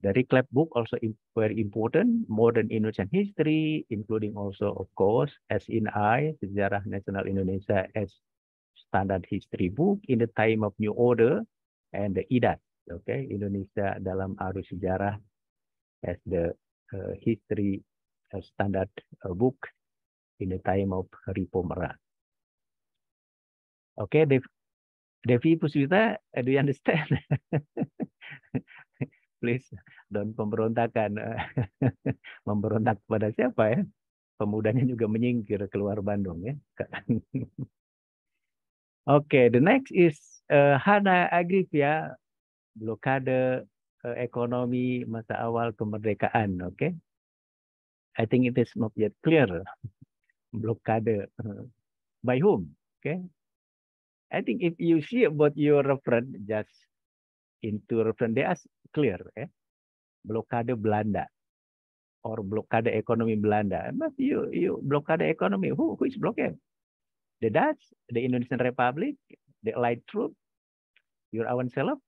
The Reclap book also very important, Modern Indonesian History, including also, of course, SNI, Sejarah Nasional Indonesia as standard history book in the time of New Order, and the IDAS, okay, Indonesia dalam Arus Sejarah as the history standard book in the time of Reform era. Okay, Devi Puspita, do you understand? Please don't pemberontakan. Memberontak pada siapa ya? Pemudanya juga menyingkir keluar Bandung ya. Okay, the next is Hana Agrivia, blokade ekonomi masa awal kemerdekaan. Okay, I think it is not yet clear. Blokade by whom? Okay, I think if you see about your reference, just into reference, they are clear. Blokade Belanda or blokade ekonomi Belanda. But you blokade ekonomi, who is blockade? The Dutch, the Indonesian Republic, the Allied troop, your own self.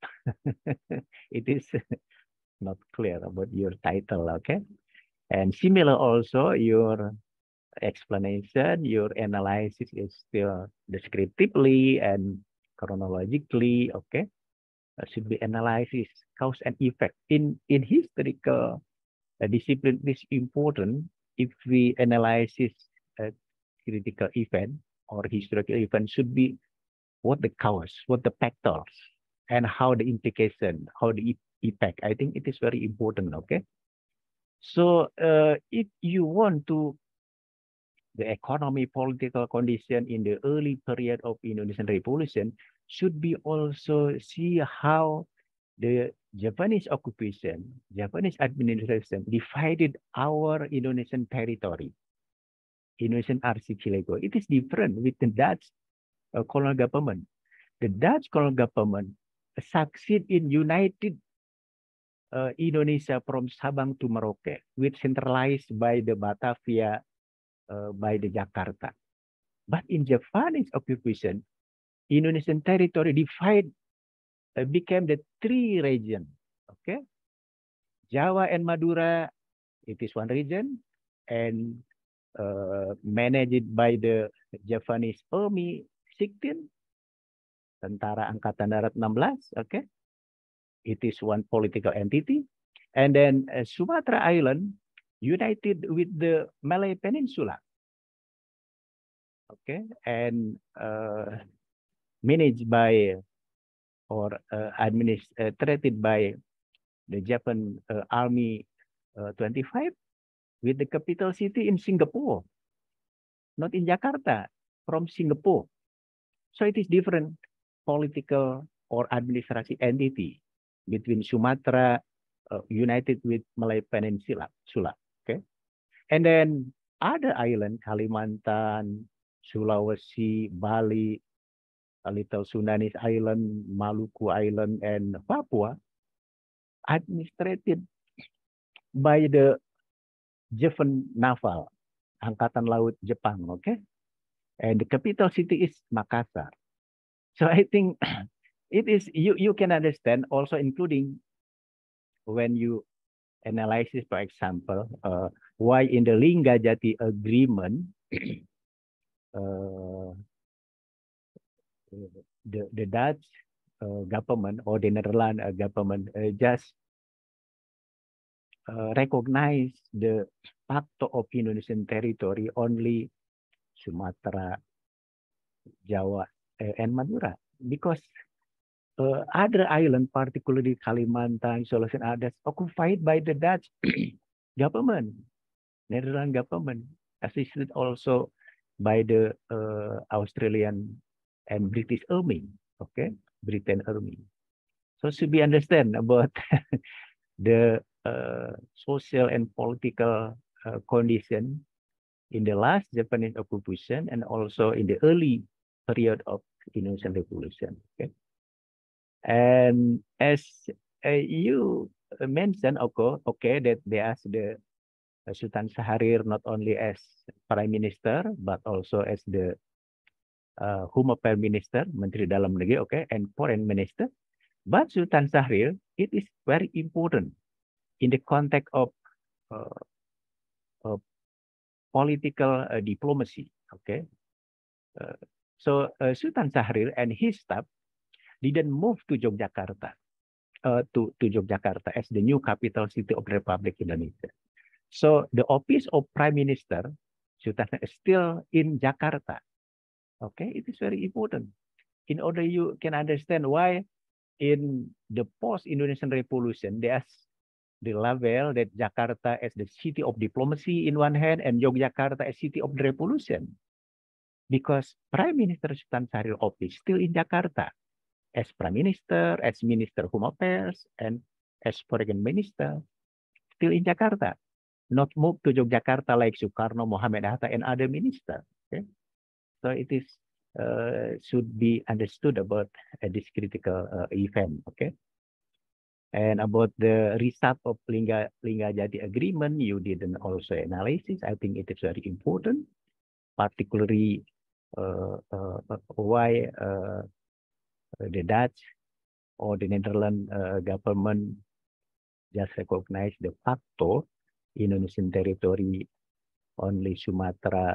It is not clear about your title, okay? And similar also, your explanation, your analysis is still descriptively and chronologically, okay? Should be analysis, cause and effect. In historical discipline, it is important if we analyze a critical event or historical event, should be what the cause, what the factors, and how the implication, how the effect. I think it is very important, okay? So if you want to the economy political condition in the early period of Indonesian Revolution should be also see how the Japanese occupation, Japanese administration divided our Indonesian territory, Indonesian archipelago. It is different with the Dutch colonial government. The Dutch colonial government succeed in united Indonesia from Sabang to Merauke, which centralized by the Batavia, by the Jakarta. But in Japanese occupation, Indonesian territory divided became the 3 regions. Okay, Java and Madura, it is one region, and managed by the Japanese Army 16, Tentara Angkatan Darat 16. Okay, it is one political entity, and then Sumatra Island united with the Malay Peninsula. Okay, and managed by or administrated by the Japan Army 25 with the capital city in Singapore, not in Jakarta, from Singapore. So it is different political or administrative entity between Sumatra united with Malay Peninsula. Okay, and then other island, Kalimantan, Sulawesi, Bali, Little Sundanese Island, Maluku Island, and Papua, administrated by the Japan Naval, Angkatan Laut Jepang, okay? And the capital city is Makassar. So I think it is, you can understand also including when you analyze, for example, why in the Linggajati agreement, the Dutch government or the Netherlands government just recognize the part of Indonesian territory only Sumatra, Java, and Madura, because other island, particularly Kalimantan, Sulawesi, and others, occupied by the Dutch government, Netherlands government, assisted also by the Australian and British Army, okay, Britain Army. So should we understand about the social and political condition in the last Japanese occupation and also in the early period of Indonesian Revolution. Okay, and as you mentioned, okay, that they asked the Sultan Syahrir not only as Prime Minister but also as the Home Affairs Minister, Menteri Dalam Negeri, okay, and Foreign Minister. But Sultan Syahrir, it is very important in the context of political diplomacy, okay. So Sultan Syahrir and his staff didn't move to Yogyakarta, to Yogyakarta as the new capital city of the Republic Indonesia. So the office of Prime Minister, Sultan is still in Jakarta. Okay, it is very important. In order you can understand why in the post-Indonesian Revolution, there's the level that Jakarta as the city of diplomacy in one hand and Yogyakarta as city of the revolution. Because Prime Minister Sultan Syahrir office still in Jakarta as Prime Minister, as Minister Home Affairs, and as Foreign Minister, still in Jakarta. Not moved to Yogyakarta like Sukarno, Muhammad Hatta, and other ministers. Okay? So it is should be understood about this critical event. Okay. And about the result of Linggajati agreement, you didn't also analysis. I think it is very important, particularly why the Dutch or the Netherlands government just recognize de facto Indonesian territory only Sumatra,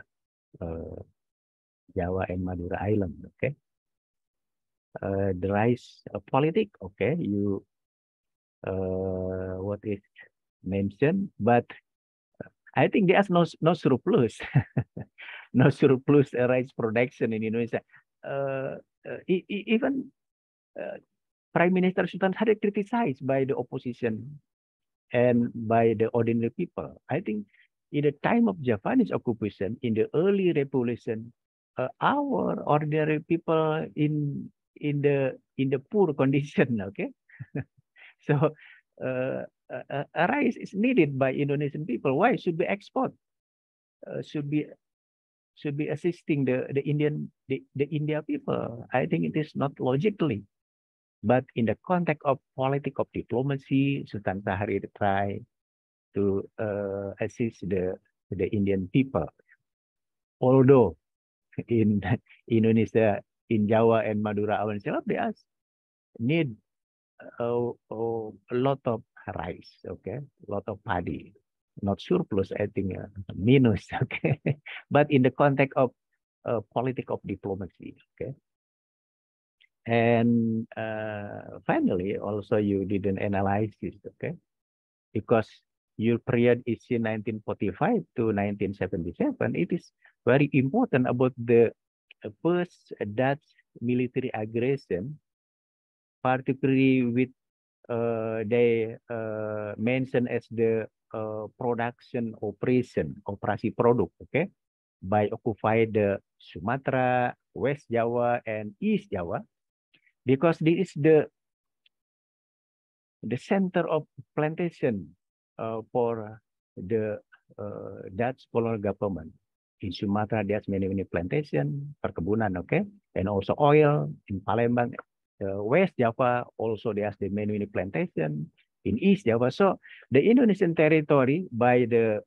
Java, and Madura Island. Okay. The rise of politics. Okay, you what is mentioned, but I think there's no surplus, no surplus rice production in Indonesia. Even Prime Minister Sultan Syahrir criticized by the opposition and by the ordinary people. I think in the time of Japanese occupation, in the early revolution, our ordinary people in the poor condition, okay. So a rice is needed by Indonesian people. Why should we export? Should be assisting the India people. I think it is not logically, but in the context of politics of diplomacy, Sultan Syahrir tried to assist the Indian people. Although in Indonesia, in Jawa and Madura ourselves, they need a lot of rice, okay, a lot of paddy, not surplus, I think minus, okay, but in the context of politics of diplomacy, okay. And finally, also you didn't analyze this, okay, because your period is in 1945 to 1977. It is very important about the first Dutch military aggression, particularly with they mention as the production operasi produk, okay, by occupy the Sumatra, West Java, and East Java, because this is the center of plantation for the Dutch colonial government. In Sumatra, there's many plantation, perkebunan, okay, and also oil. In Palembang, West Java, also there's the many plantation. In East Java, so the Indonesian territory by the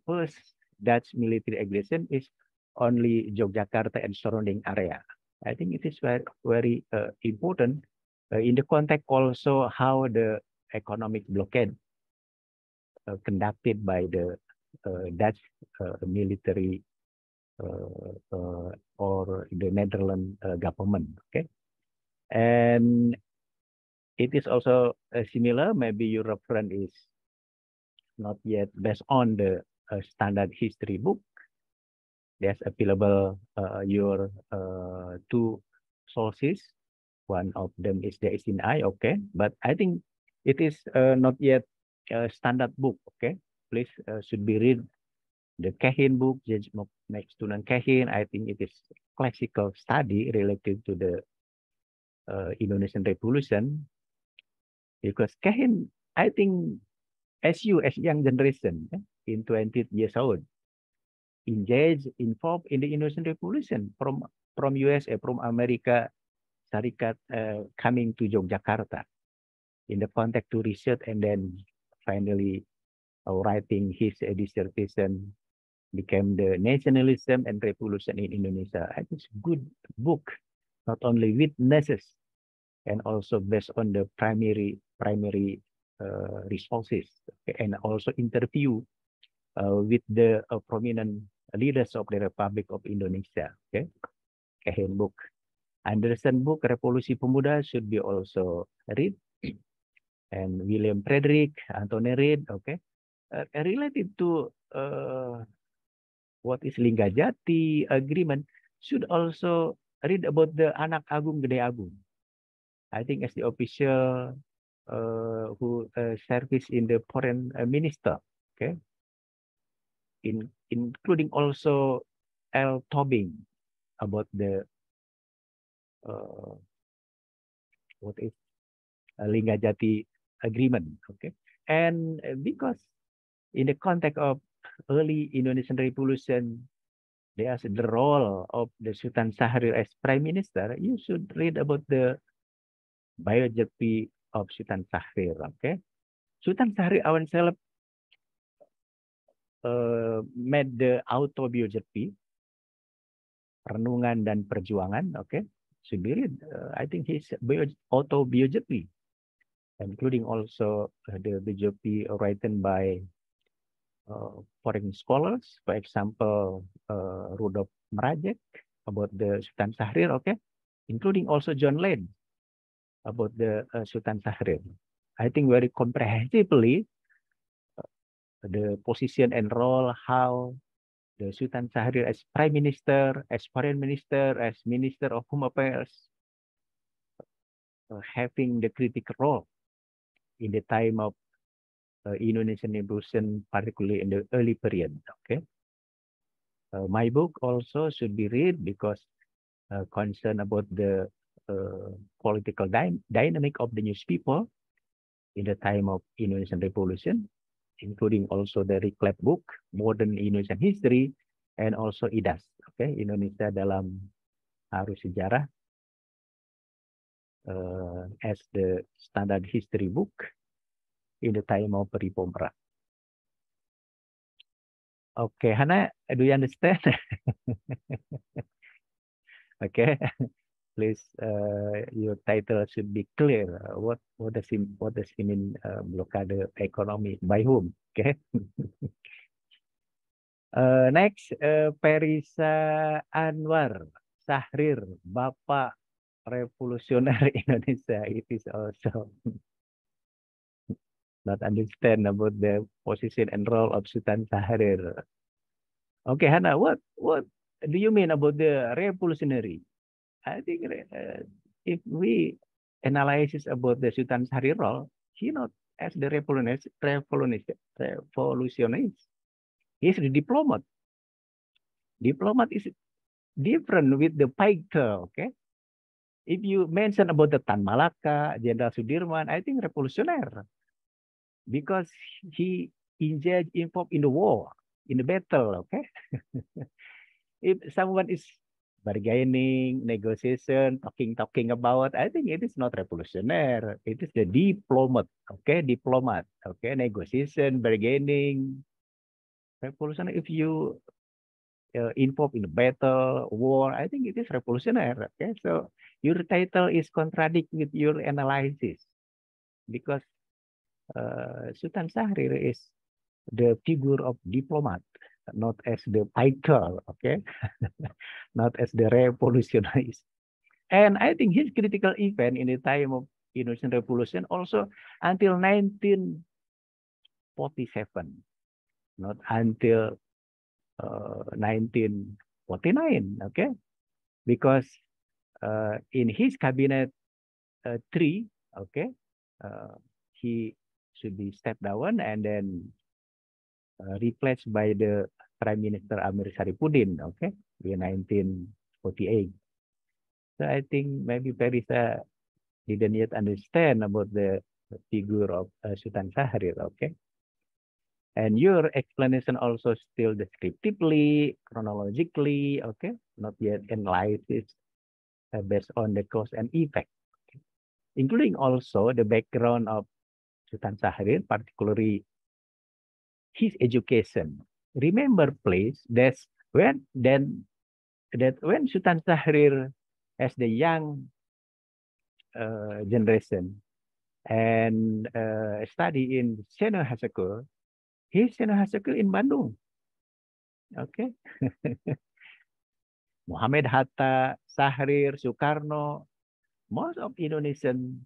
first Dutch military aggression is only Yogyakarta and surrounding area. I think it is very important in the context also how the economic blockade conducted by the Dutch military or the Netherlands government, okay. And it is also similar, maybe your reference is not yet based on the standard history book. There's available your two sources. One of them is the SNI, okay, but I think it is not yet a standard book, okay. Please should be read the Kehin book, James McStunan Kehin. I think it is classical study related to the Indonesian Revolution, because Kehin, I think, as young generation, in 20 years old, engaged, involved in the Indonesian Revolution from USA, from America, Syarikat coming to Yogyakarta in the context to research, and then finally writing his dissertation, became the Nationalism and Revolution in Indonesia. I think it's a good book, not only witnesses and also based on the primary resources, okay, and also interview with the prominent leaders of the Republic of Indonesia. Okay, Kehin book. Anderson book Revolusi Pemuda should be also read, and William Frederick, Anthony Reid, okay, related to what is Linggajati agreement, should also read about the Anak Agung Gede Agung. I think as the official who service in the foreign minister, okay, including also L. Tobing about the what is Linggajati agreement, okay, and because in the context of early Indonesian Revolution, there's the role of the Sultan Syahrir as prime minister. You should read about the biography of Sultan Syahrir, okay. Sultan Syahrir ourselves made the autobiography, Renungan dan Perjuangan, okay. Should be read. I think his autobiography, including also the biography written by foreign scholars, for example, Rudolf Mrajek about the Sultan Syahrir, okay, including also John Lane about the Sultan Syahrir. I think very comprehensively the position and role, how the Sultan Syahrir as prime minister, as foreign minister, as minister of home affairs, having the critical role in the time of Indonesian Revolution, particularly in the early period. Okay. My book also should be read because concern about the political dynamic of the news people in the time of Indonesian Revolution, including also the Reclap book, Modern Indonesian History, and also IDAS, okay, Indonesia dalam Arus Sejarah, as the standard history book in the time of Reform Era. Okay, Hana, do you understand? Okay, please, your title should be clear. What does it mean, blockade economy by whom? Okay. Next, Perisa Anwar Sahrir, Bapak Revolusioner Indonesia. It is also not understand about the position and role of Sultan Syahrir. Okay, Hana, what do you mean about the revolutionary? I think if we analyze about the Sultan Syahrir role, he not as the revolutionist. He's the diplomat. Diplomat is different with the fighter, okay? If you mention about the Tan Malaka, Jenderal Sudirman, I think revolutionary. Because he engaged involved in the war, in the battle, okay? If someone is bargaining, negotiation, talking about, I think it is not revolutionary. It is the diplomat, okay? Diplomat, okay? Negotiation, bargaining. Revolutionary, if you involved in the battle, war, I think it is revolutionary, okay? So your title is contradict with your analysis because Sultan Syahrir is the figure of diplomat, not as the fighter, okay? Not as the revolutionist. And I think his critical event in the time of Indonesian Revolution also until 1947, not until 1949, okay? Because in his cabinet 3, okay, he should be stepped down and then replaced by the Prime Minister Amir Saripudin, okay, in 1948. So I think maybe Perisa didn't yet understand about the figure of Sultan Syahrir, okay? And your explanation also still descriptively, chronologically, okay, not yet analysis based on the cause and effect, okay? Including also the background of Sultan Syahrir, particularly his education. Remember, please, that when Sultan Syahrir as the young generation and study in Senior High School, his Senior High School in Bandung. Okay. Muhammad Hatta, Syahrir, Soekarno, most of Indonesian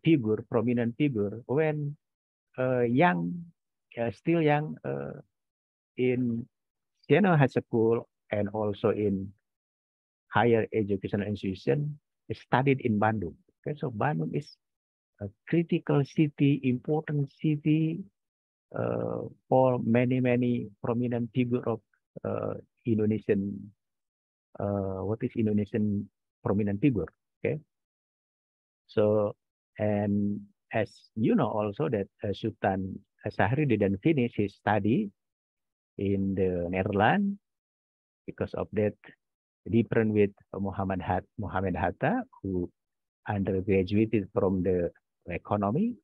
figure, prominent figure, when young, still young, in Senior High School and also in higher educational institution, studied in Bandung. Okay, so Bandung is a critical city, important city for many prominent figure of Indonesian. What is Indonesian prominent figure? Okay, so and as you know also that Sultan Syahrir didn't finish his study in the Netherlands because of that. Different with Muhammad Hatta, who undergraduated from the economy,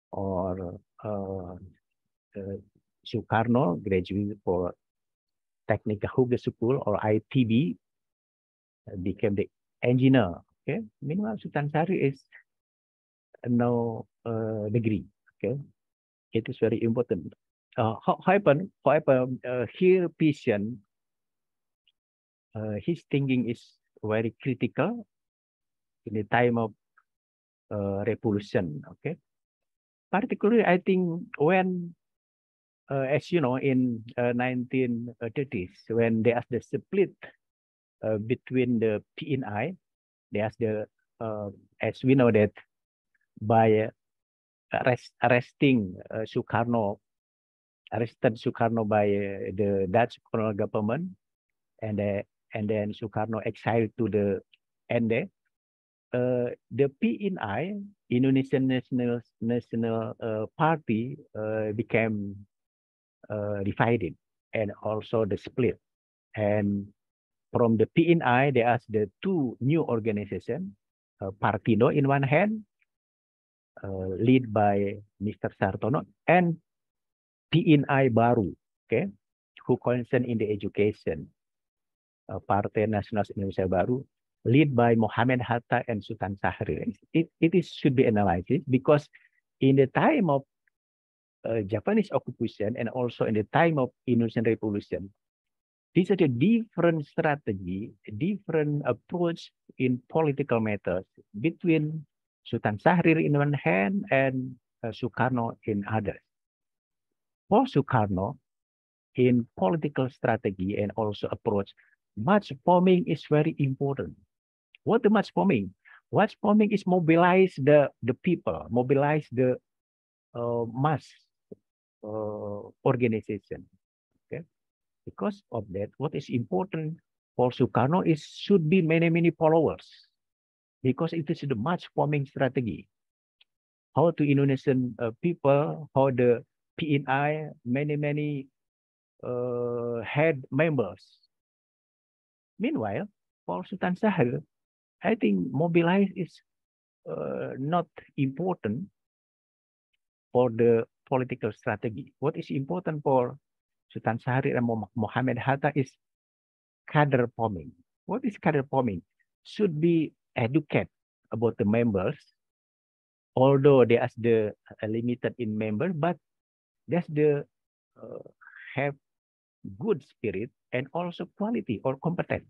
or Soekarno graduated for Technical Hogeschool or ITB, became the engineer. Okay, meanwhile Sultan Syahrir is no degree. Okay, it is very important. However, here vision. His thinking is very critical in the time of revolution. Okay, particularly I think when, as you know, in 1930s, when there's the split between the PNI, there's the as we know that by arresting Sukarno, arrested Sukarno by the Dutch colonial government, and then Sukarno exiled to the Ende. The PNI, Indonesian National Party, became divided and also the split. And from the PNI, there are the two new organizations, Partido in one hand, led by Mr. Sartono, and PNI Baru, okay, who concerned in the education, Partai Nasionalis Indonesia Baru, led by Mohamed Hatta and Sultan Syahrir. It should be analyzed because in the time of Japanese occupation and also in the time of Indonesian Revolution, this is a different strategy, different approach in political matters between Sultan Syahrir in one hand and Sukarno in others. For Sukarno, in political strategy and also approach, match forming is very important. What the match forming? Match forming is mobilize the people, mobilize the mass organization. Okay, because of that, what is important for Sukarno is should be many followers, because it is the match forming strategy. How to Indonesian people, how the PNI many head members. Meanwhile, for Sultan Syahrir, I think mobilize is not important for the political strategy. What is important for Sultan Syahrir and Mohamed Hatta is cadre forming. What is cadre forming? Should be educate about the members, although they are the limited in member, but that's the have good spirit and also quality or competence.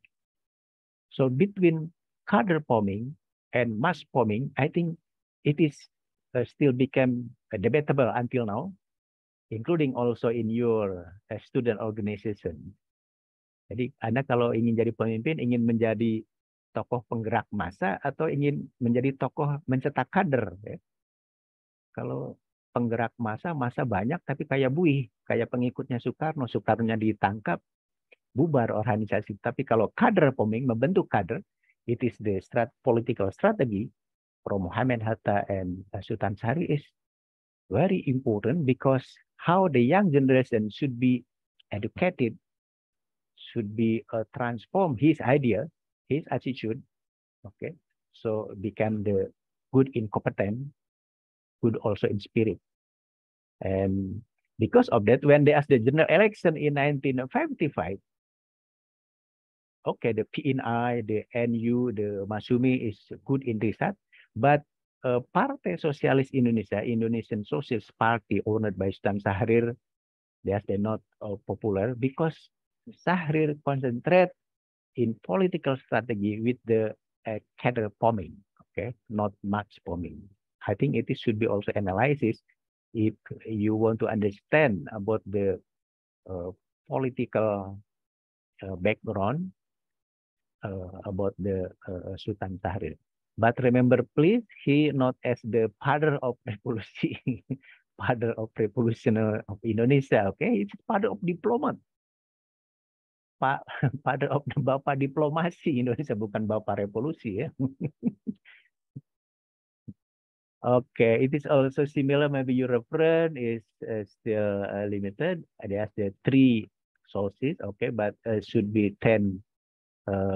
So between cadre forming and mass forming, I think it is still become debatable until now, including also in your student organization. Jadi Anda kalau ingin jadi pemimpin, ingin menjadi tokoh penggerak massa atau ingin menjadi tokoh mencetak kader. Ya. Kalau penggerak massa banyak tapi kayak buih, kayak pengikutnya Soekarno. Soekarno-nya ditangkap, bubar organisasi. Tapi kalau kader forming, membentuk kader, it is the political strategy from Mohamed Hatta and Sultan Syahrir is very important, because how the young generation should be educated, should be transform his idea, his attitude, okay, so become the good in competent, good also in spirit. And because of that, when they asked the general election in 1955, okay, the PNI, the NU, the Masumi is good in research, but Partai Sosialis Indonesia, Indonesian Socialist Party, owned by Sultan Syahrir, they're not popular because Syahrir concentrate in political strategy with the cadre forming, okay, not much forming. I think it should be also analysis if you want to understand about the political background about the Sultan Syahrir. But remember, please, he not as the father of revolution, father of revolution of Indonesia. Okay, it's father of diplomat, father of the bapak diplomasi Indonesia, bukan bapak revolusi ya. Okay, it is also similar. Maybe your reference is still limited. There's the 3 sources. Okay, but should be 10.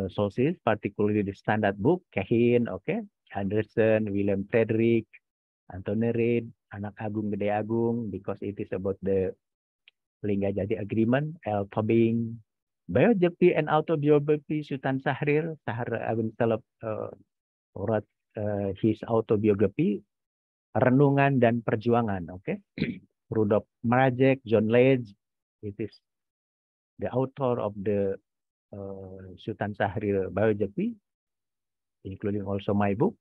Sources, particularly the standard book, Kahin, okay, Anderson, William Frederick, Anthony Reid, Anak Agung Gede Agung, because it is about the Linggajati Agreement, L. Tobing, biography and autobiography, Sultan Syahrir, Syahrir Agung Salab wrote his autobiography, Renungan dan Perjuangan, okay, Rudolf Mrajek, John Ledge, it is the author of the Sultan Syahrir biography, including also my book,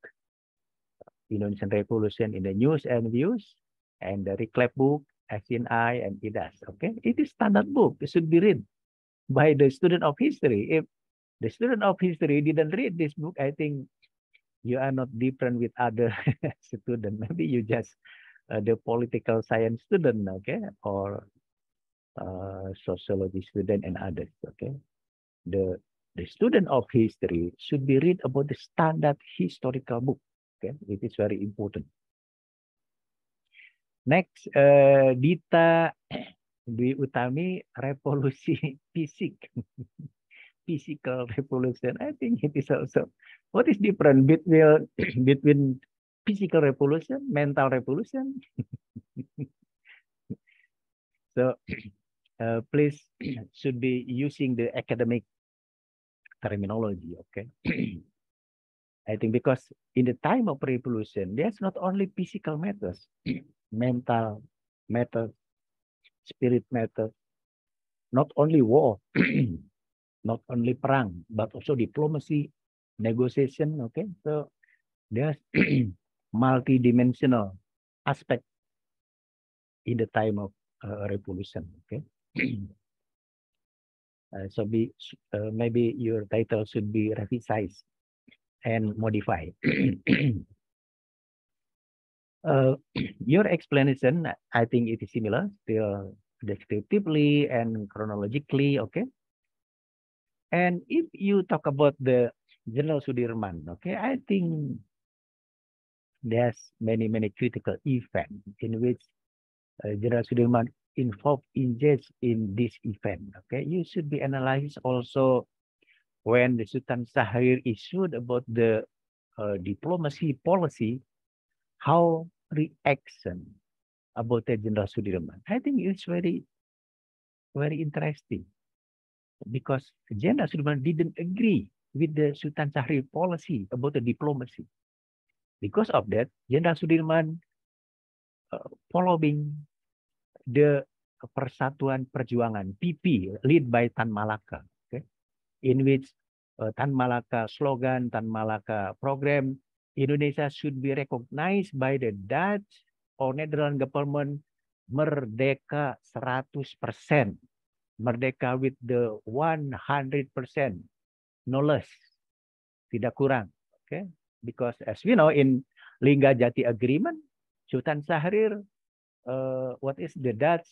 Indonesian Revolution in the News and Views, and the Reclap book, SNI and IDAS. Okay, it is standard book. It should be read by the student of history. If the student of history didn't read this book, I think you are not different with other students. Maybe you just the political science student, okay, or sociology student and others, okay. The student of history should be read about the standard historical book, okay. It is very important. Next, Dita Dwi Utami, revolusi fisik. Physical revolution. I think it is also, what is different between physical revolution, mental revolution? So please should be using the academic terminology, okay? I think because in the time of revolution, there's not only physical matters, mental matters, spirit matters, not only war, not only perang, but also diplomacy, negotiation, okay? So there's multi-dimensional aspect in the time of revolution, okay? So maybe your title should be revised and modified. Your explanation, I think it is similar, still descriptively and chronologically, okay? And if you talk about the General Sudirman, okay, I think there's many critical events in which General Sudirman engaged in this event, okay? You should be analyzed also when the Sultan Syahrir issued about the diplomacy policy, how reaction about the General Sudirman. I think it's very interesting because General Sudirman didn't agree with the Sultan Syahrir policy about the diplomacy. Because of that, General Sudirman following the Persatuan Perjuangan (PP) led by Tan Malaka, okay, in which Tan Malaka slogan, Tan Malaka program, Indonesia should be recognized by the Dutch or Netherlands government merdeka 100%, merdeka with the 100%, no less, tidak kurang, okay? Because as we know in Lingga Jati Agreement, Sultan Syahrir, what is the Dutch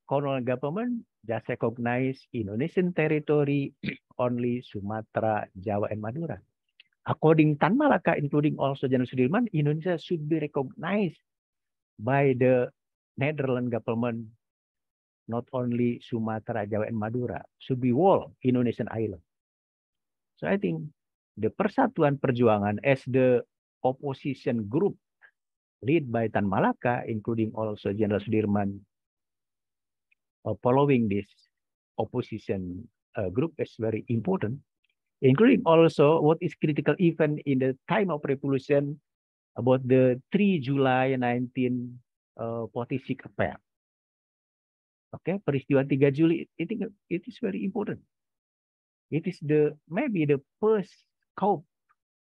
colonial government just recognize Indonesian territory only Sumatra, Jawa, and Madura. According Tan Malaka, including also General Sudirman, Indonesia should be recognized by the Netherlands government, not only Sumatra, Jawa, and Madura, should be whole Indonesian island. So I think the Persatuan Perjuangan as the opposition group led by Tan Malaka, including also General Sudirman, following this opposition group is very important, including also what is critical event in the time of revolution about the 3 July 1946 affair. Okay, peristiwa 3 Juli, I think it is very important. It is maybe the first coup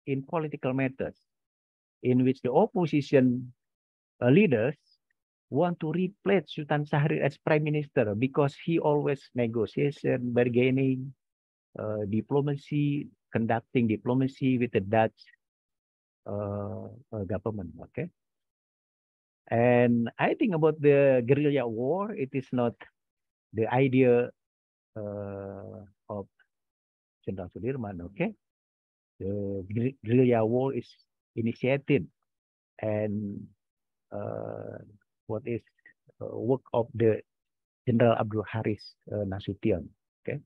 in political matters in which the opposition leaders want to replace Sultan Syahrir as prime minister because he always negotiation, bargaining, diplomacy, conducting diplomacy with the Dutch government, okay? And I think about the guerrilla war, it is not the idea of Jenderal Sudirman, okay? The guerrilla war is initiated and what is work of the General Abdul Haris Nasution, okay?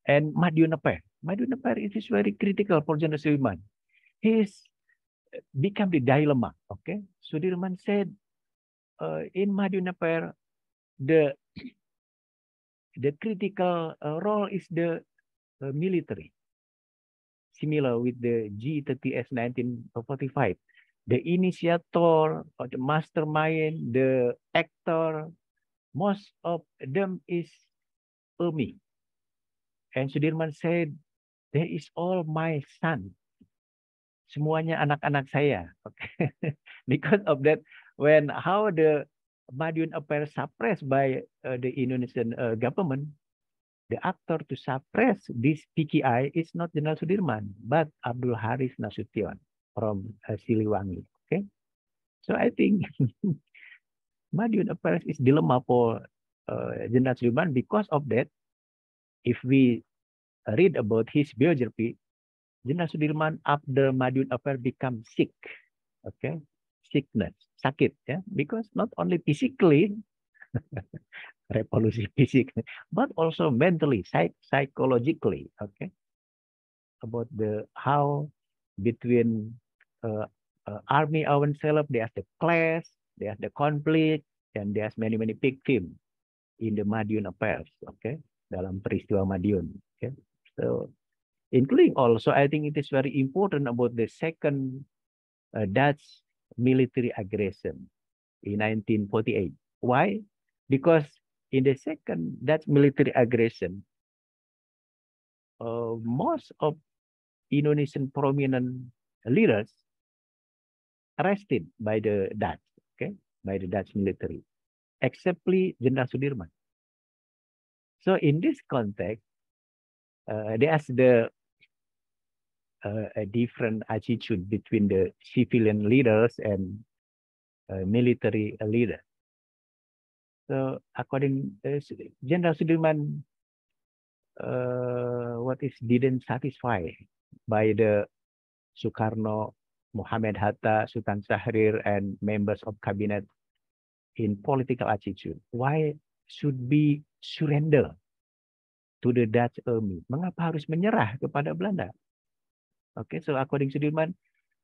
And Madiun Affair, it is very critical for General Sudirman. He become the dilemma, okay? Sudirman said in Madiun Affair, the critical role is the military, similar with the G30S 1945. The initiator, or the mastermind, the actor, most of them is army. And Sudirman said, there is all my son. Semuanya anak-anak saya. Okay. Because of that, how the Madiun Affair suppressed by the Indonesian government, the actor to suppress this PKI is not General Sudirman, but Abdul Haris Nasution from Siliwangi. Okay, So I think Madiun Affairs is dilemma for Jenderal Sudirman. Because of that, if we read about his biography, Jenderal Sudirman after Madiun Affair become sick, okay, sickness, sakit, yeah, because not only physically, revolusi fisik, but also mentally, psychologically, okay, about the how between army ourselves, there's the clash, there's the conflict, and there's many victims in the Madiun Affairs, okay, dalam peristiwa Madiun, okay, so including also, I think it is very important about the second Dutch military aggression in 1948. Why? Because in the second Dutch military aggression, most of Indonesian prominent leaders arrested by the Dutch, okay, by the Dutch military, exceptly Jenderal Sudirman. So in this context, there's the a different attitude between the civilian leaders and military leaders. So according Jenderal Sudirman, didn't satisfy by the Sukarno, Muhammad Hatta, Sultan Syahrir, and members of cabinet in political attitude. Why should be surrender to the Dutch army? Mengapa harus menyerah kepada Belanda? Okay, so according to Sudirman,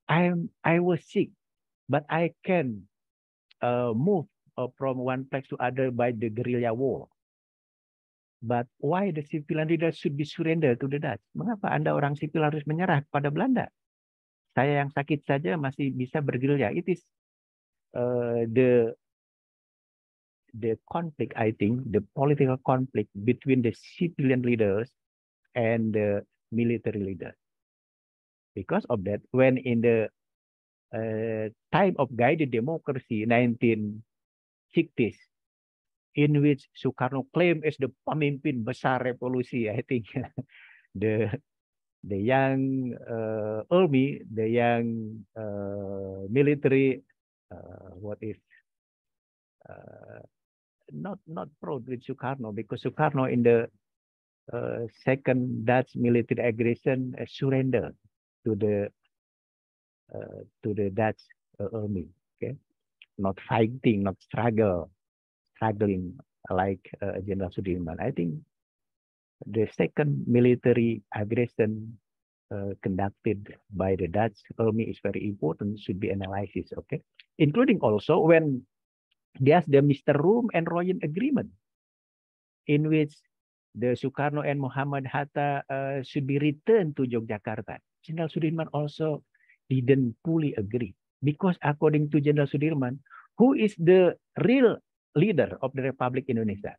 I was sick, but I can move from one place to other by the guerrilla war. But why the civilian leaders should be surrender to the Dutch? Mengapa Anda orang sipil harus menyerah kepada Belanda? Saya yang sakit saja masih bisa bergerilya. It is the conflict, I think, the political conflict between the civilian leaders and the military leaders. Because of that, when in the time of guided democracy, 1960s, in which Sukarno claimed as the pemimpin besar revolusi, I think the young army, the young military, not proud with Sukarno, because Sukarno in the second Dutch military aggression surrendered to the Dutch army, okay, not fighting, not struggling like Jenderal Sudirman. I think the second military aggression conducted by the Dutch army is very important, should be analyzed, okay, including also when there's the Mr. Rum and Royan agreement, in which the Sukarno and Muhammad Hatta should be returned to Yogyakarta. Jenderal Sudirman also didn't fully agree, because according to Jenderal Sudirman, who is the real leader of the Republic Indonesia?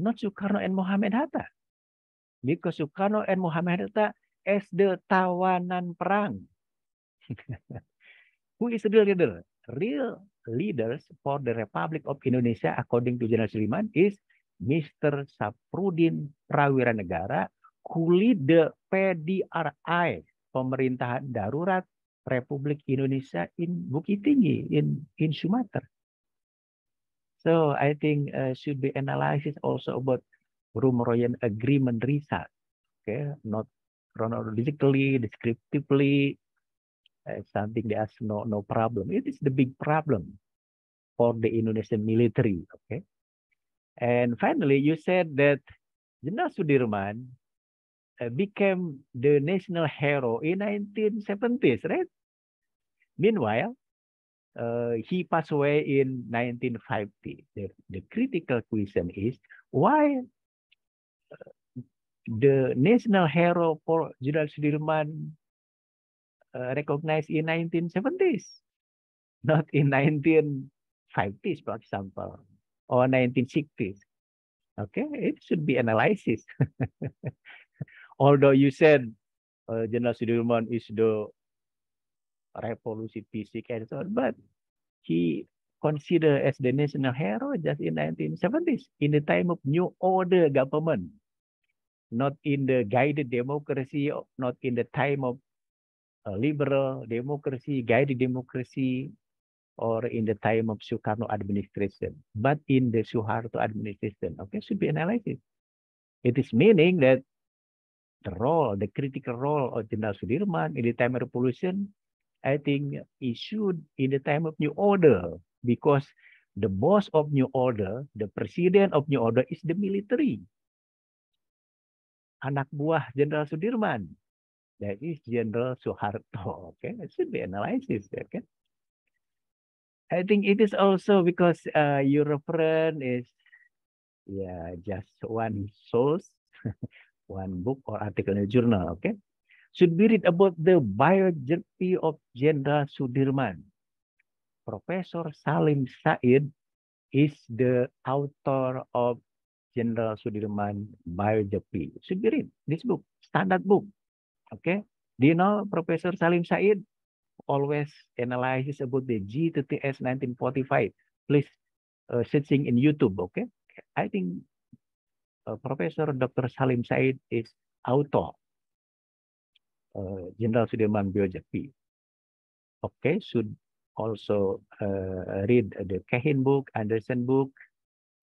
Not Sukarno and Muhammad Hatta, because Sukarno and Muhammad Hatta as the tawanan perang. Who is the real leader? Real leaders for the Republic of Indonesia, according to Jenderal Sudirman, is Mr. Sapruddin Prawira Negara, who lead the PDRI, Pemerintahan Darurat Republik Indonesia in Bukit Tinggi in Sumatera. So I think should be analyzed also about Rum-Royan agreement result. Okay, not chronologically, descriptively, something there's no problem. It is the big problem for the Indonesian military. Okay, and finally you said that Jenderal Sudirman became the national hero in 1970s, right? Meanwhile, he passed away in 1950. The critical question is why the national hero for Jenderal Sudirman recognized in 1970s, not in 1950s, for example, or 1960s. Okay, it should be analysis. Although you said Jenderal Sudirman is the revolusi fisik and so on, but he considered as the national hero just in 1970s, in the time of new order government, not in the guided democracy, not in the time of liberal democracy, guided democracy, or in the time of Sukarno administration, but in the Suharto administration, okay, should be analysis. It is meaning that the critical role of General Sudirman in the time of revolution, I think issued in the time of New Order, because the boss of New Order, the president of New Order is the military. Anak buah General Sudirman, that is General Suharto. Okay, it should be analysis. Okay, I think it is also because your reference is just one source, one book or article in a journal. Okay, should we read about the biography of General Sudirman. Professor Salim Said is the author of General Sudirman biography. Should be read this book, standard book. Okay, do you know Professor Salim Said always analyzes about the G30S 1945? Please searching in YouTube. Okay, I think Professor Dr. Salim Said is author General Sudirman biography. Okay, should also read the Kahin book, Anderson book,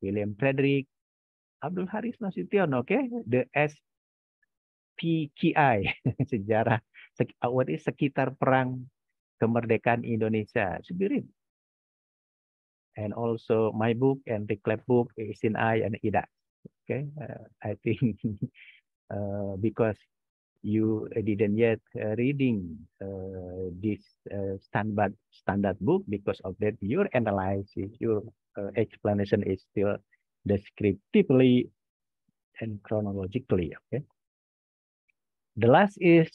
William Frederick, Abdul Haris Nasution. Okay, the SPKI sejarah what is sekitar perang kemerdekaan Indonesia, should be read. And also my book and the Klep book, Isin I and Ida. Okay, I think because you didn't yet reading this standard book, because of that your analysis, your explanation is still descriptively and chronologically. Okay. The last is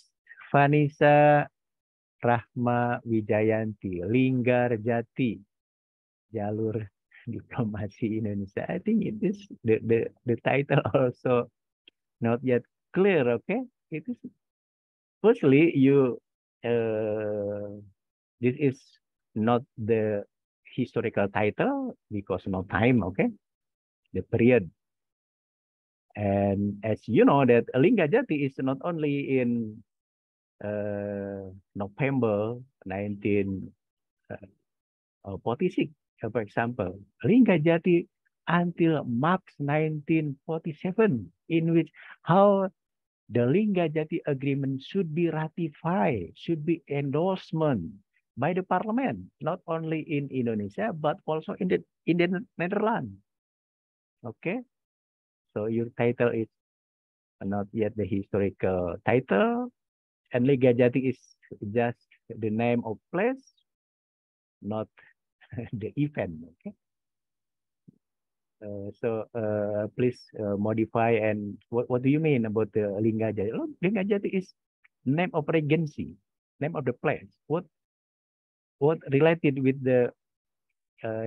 Vanessa Rahma Wijayanti, Linggarjati, Jalur Diplomasi Indonesia. I think it is the title also not yet clear. Okay, it is firstly you this is not the historical title because no time. Okay, the period. And as you know that Linggarjati is not only in November 1946, for example, Linggarjati until March 1947, in which how the Linggarjati agreement should be ratified, should be endorsement by the parliament, not only in Indonesia but also in the Netherlands. Okay, so your title is not yet the historical title, and Linggarjati is just the name of place, not the event. Okay. So please modify. And what do you mean about the Linggarjati? Oh, Linggarjati is name of regency, name of the place. What related with the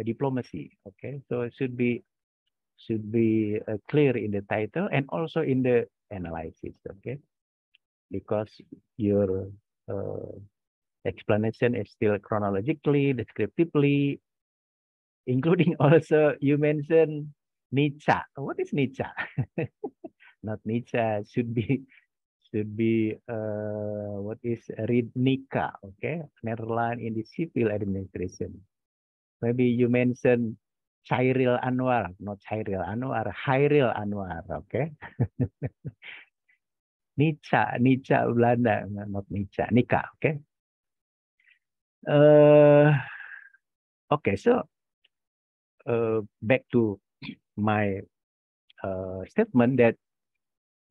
diplomacy? Okay, so it should be clear in the title and also in the analysis. Okay, because your explanation is still chronologically, descriptively, including also you mentioned Nietzsche. What is Nietzsche? Not Nietzsche. Should be what is read Nika? Okay, Netherlands in the civil administration. Maybe you mentioned Chairil Anwar, not Chairil Anwar, Hairil Anwar. Okay. Nietzsche Belanda, not Nietzsche, Nika. Okay. Okay, so back to my statement that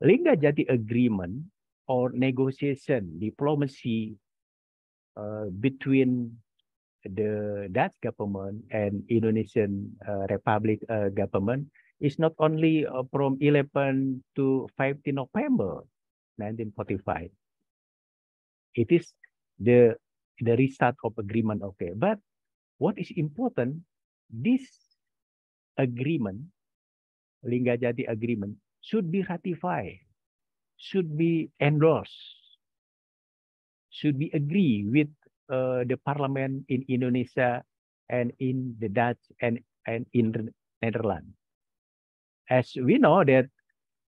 Linggarjati agreement or negotiation, diplomacy between the Dutch government and Indonesian Republic government is not only from 11 to 15 November 1945. It is the result of agreement. Okay, but what is important, this agreement, Linggarjati agreement, should be ratified, should be endorsed, should be agree with the parliament in Indonesia and in the Dutch and in the Netherlands. As we know that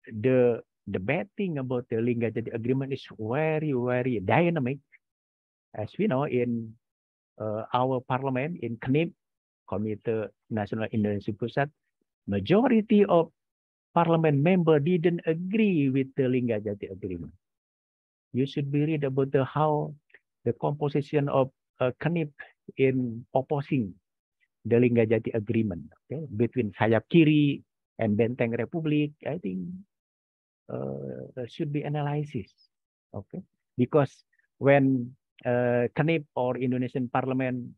the bad thing about the Linggarjati agreement is very, very dynamic. As we know, in our parliament in KNIP, Komite Nasional Indonesia Pusat, majority of parliament member didn't agree with the Linggajati agreement. You should be read about how the composition of KNIP in opposing the Linggajati agreement, okay, between sayap kiri and Benteng Republik. I think should be analysis, okay, because when KNIP or Indonesian Parliament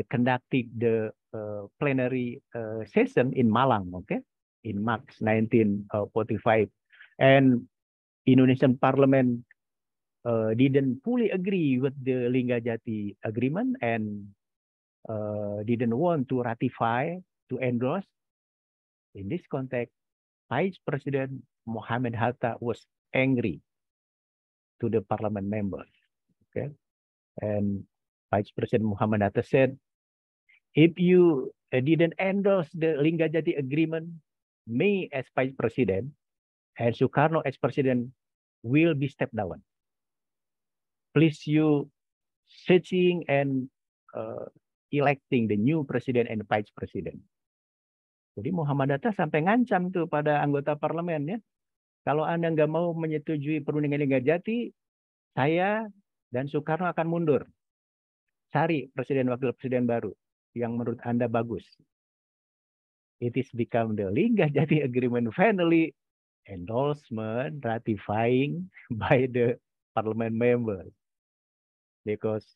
conducted the plenary session in Malang, okay, in March 1945, and Indonesian Parliament didn't fully agree with the Linggajati agreement and didn't want to ratify, to endorse. In this context, Vice President Mohammed Hatta was angry to the parliament members, okay, and Vice President Mohammed Hatta said, if you didn't endorse the Linggajati agreement, me as Vice President and Sukarno as President will be stepped down. Please you searching and electing the new President and Vice President. Jadi Muhammad Hatta sampai ngancam tuh pada anggota parlemen ya, kalau Anda nggak mau menyetujui perundingan Linggajati, saya dan Soekarno akan mundur. Cari presiden wakil presiden baru yang menurut Anda bagus. It is become the Linggajati agreement finally endorsement, ratifying by the parliament members because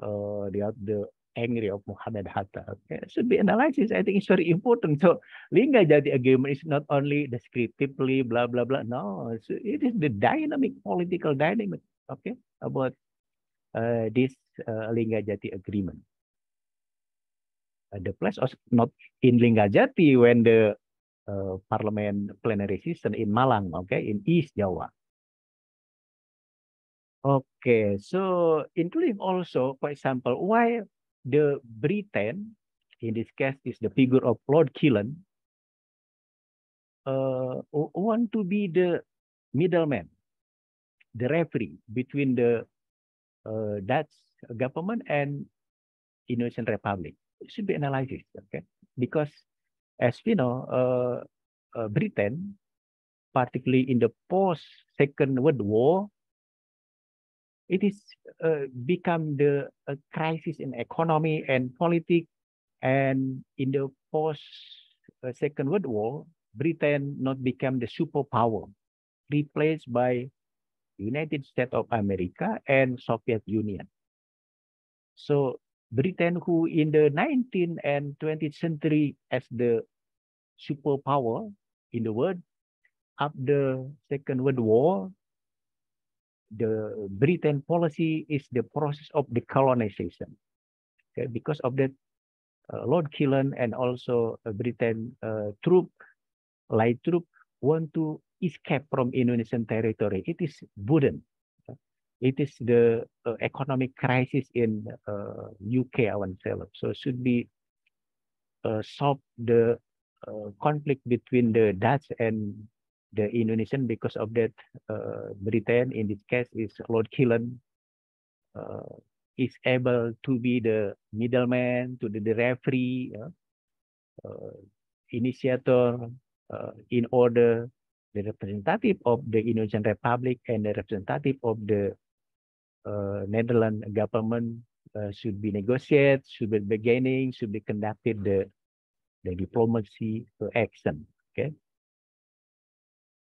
they are the angry of Muhammad Hatta. Okay. It should be analysis. I think it's very important. So Linggajati agreement is not only descriptively blah blah blah. No, it is the dynamic political dynamic. Okay, about this Linggajati agreement. The place was not in Linggajati when the parliament plenary session in Malang, okay, in East Java. Okay, so including also, for example, why the Britain, in this case, is the figure of Lord Killen, want to be the middleman, the referee between the Dutch government and Indonesian Republic. It should be analyzed, okay? Because as we know, Britain, particularly in the post-Second World War, it is become the crisis in economy and politics. And in the post-Second World War, Britain not become the superpower, replaced by United States of America and Soviet Union. So Britain, who in the 19th and 20th century as the superpower in the world, after Second World War, the Britain policy is the process of decolonization. Okay, because of that, Lord Killen and also Britain light troop want to escape from Indonesian territory. It is wooden. It is the economic crisis in UK ourselves. So should be solve the conflict between the Dutch and the Indonesian. Because of that, Britain in this case is Lord Killen is able to be the middleman, to the referee, initiator, in order the representative of the Indonesian Republic and the representative of the Netherlands government should be negotiated, should be beginning, should be conducted the diplomacy action. Okay.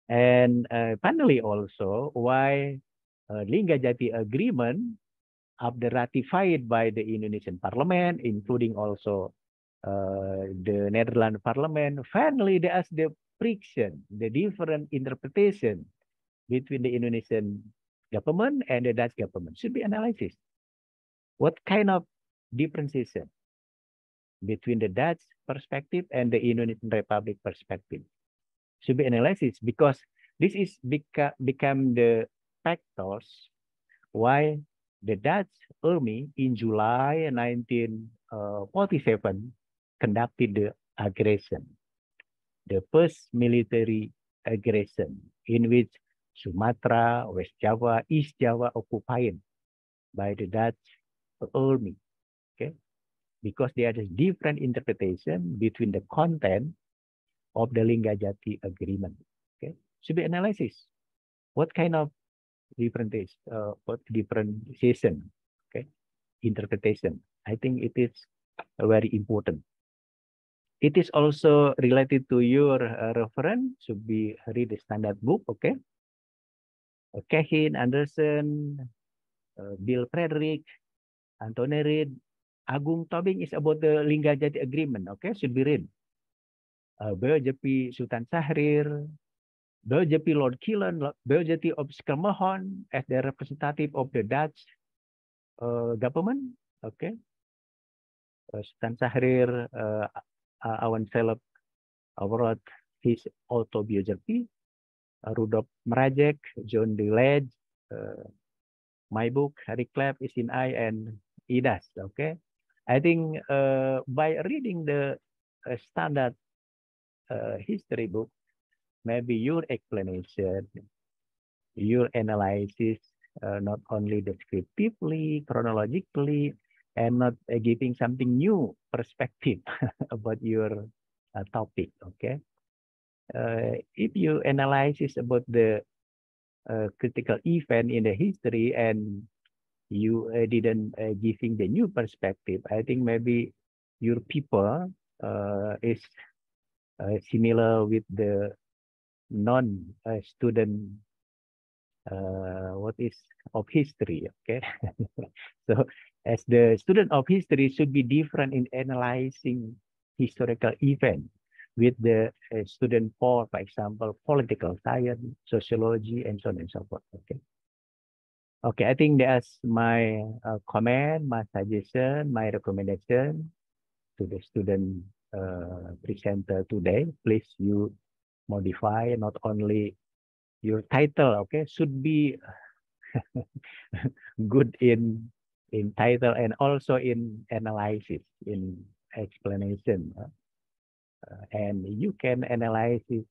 And finally, also why Linggajati agreement, after ratified by the Indonesian Parliament, including also the Netherlands Parliament, finally there's the friction, the different interpretation between the Indonesian government and the Dutch government. Should be analysis. What kind of differentiation between the Dutch perspective and the Indonesian Republic perspective? Should be analysis, because this is become the factors why the Dutch army in July 1947 conducted the aggression, the first military aggression, in which Sumatra, West Java, East Java occupied by the Dutch old me. Okay, because there is different interpretation between the content of the Lingga Jati agreement. Okay, should be analysis. What kind of what differentiation? Okay, interpretation. I think it is very important. It is also related to your reference. Should be read the standard book. Okay, Kehin, Anderson, Bill Frederick, Anthony Reid, Agung Tobing is about the Lingga Jati agreement. Okay, should be read. Biojati Sultan Syahrir, Biojati Lord Killen, Biojati of Skelmohon as the representative of the Dutch government. Okay, Sultan Syahrir, Awan Philip wrote his autobiography. Rudolf Mrajek, John DeLedge, my book, Harry Clapp, Isin I, and Idas. Okay, I think by reading the standard history book, maybe your explanation, your analysis, not only descriptively, chronologically, and not giving something new perspective about your topic. Okay, if you analysis about the critical event in the history and you didn't giving the new perspective, I think maybe your people is similar with the non-student what is of history. Okay, so as the student of history should be different in analyzing historical event with the student for example, political science, sociology, and so on and so forth. Okay. Okay, I think that's my comment, my suggestion, my recommendation to the student presenter today. Please you modify not only your title, okay, should be good in title and also in analysis, in explanation. And you can analyze it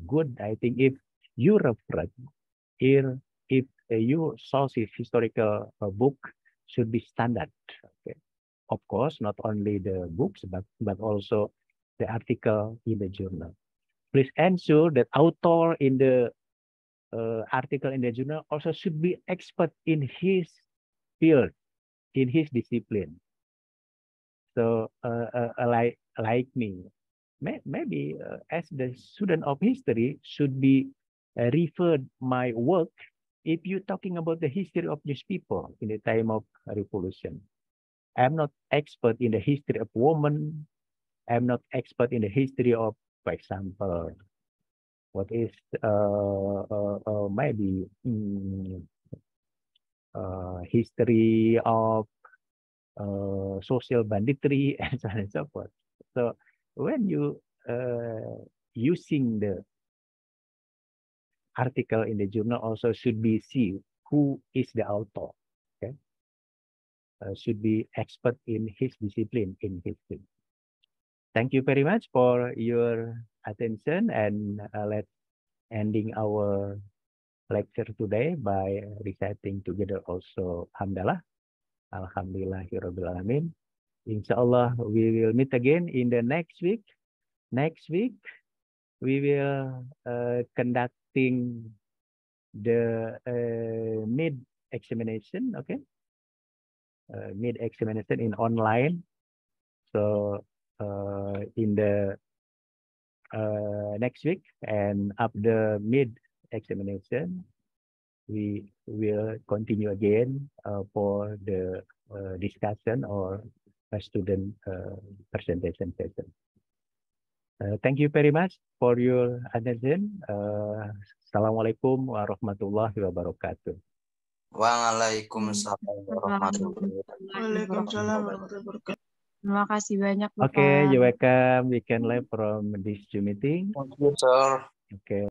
good, I think, if you refer here, if you source historical book should be standard. Okay, of course, not only the books, but also the article in the journal. Please ensure that author in the article in the journal also should be expert in his field, in his discipline. So like me, maybe as the student of history should be referred my work if you're talking about the history of these people in the time of revolution. I'm not expert in the history of women. I'm not expert in the history of, for example, what is maybe history of social banditry and so on and so forth. So when you using the article in the journal also should be see who is the author. Okay, should be expert in his discipline, in his field. Thank you very much for your attention, and let's ending our lecture today by reciting together also Hamdalah. Alhamdulillahirabbil alamin. Inshallah we will meet again in the next week. Next week we will conducting the mid examination. Okay, mid examination in online. So in the next week and after mid examination, we will continue again for the discussion or a student presentation session. Thank you very much for your attention. Assalamualaikum warahmatullahi wabarakatuh. Waalaikumsalam warahmatullahi wabarakatuh. Terima kasih banyak, Bapak. Okay, you're welcome. We can leave from this Zoom meeting. Thank you, sir. Okay.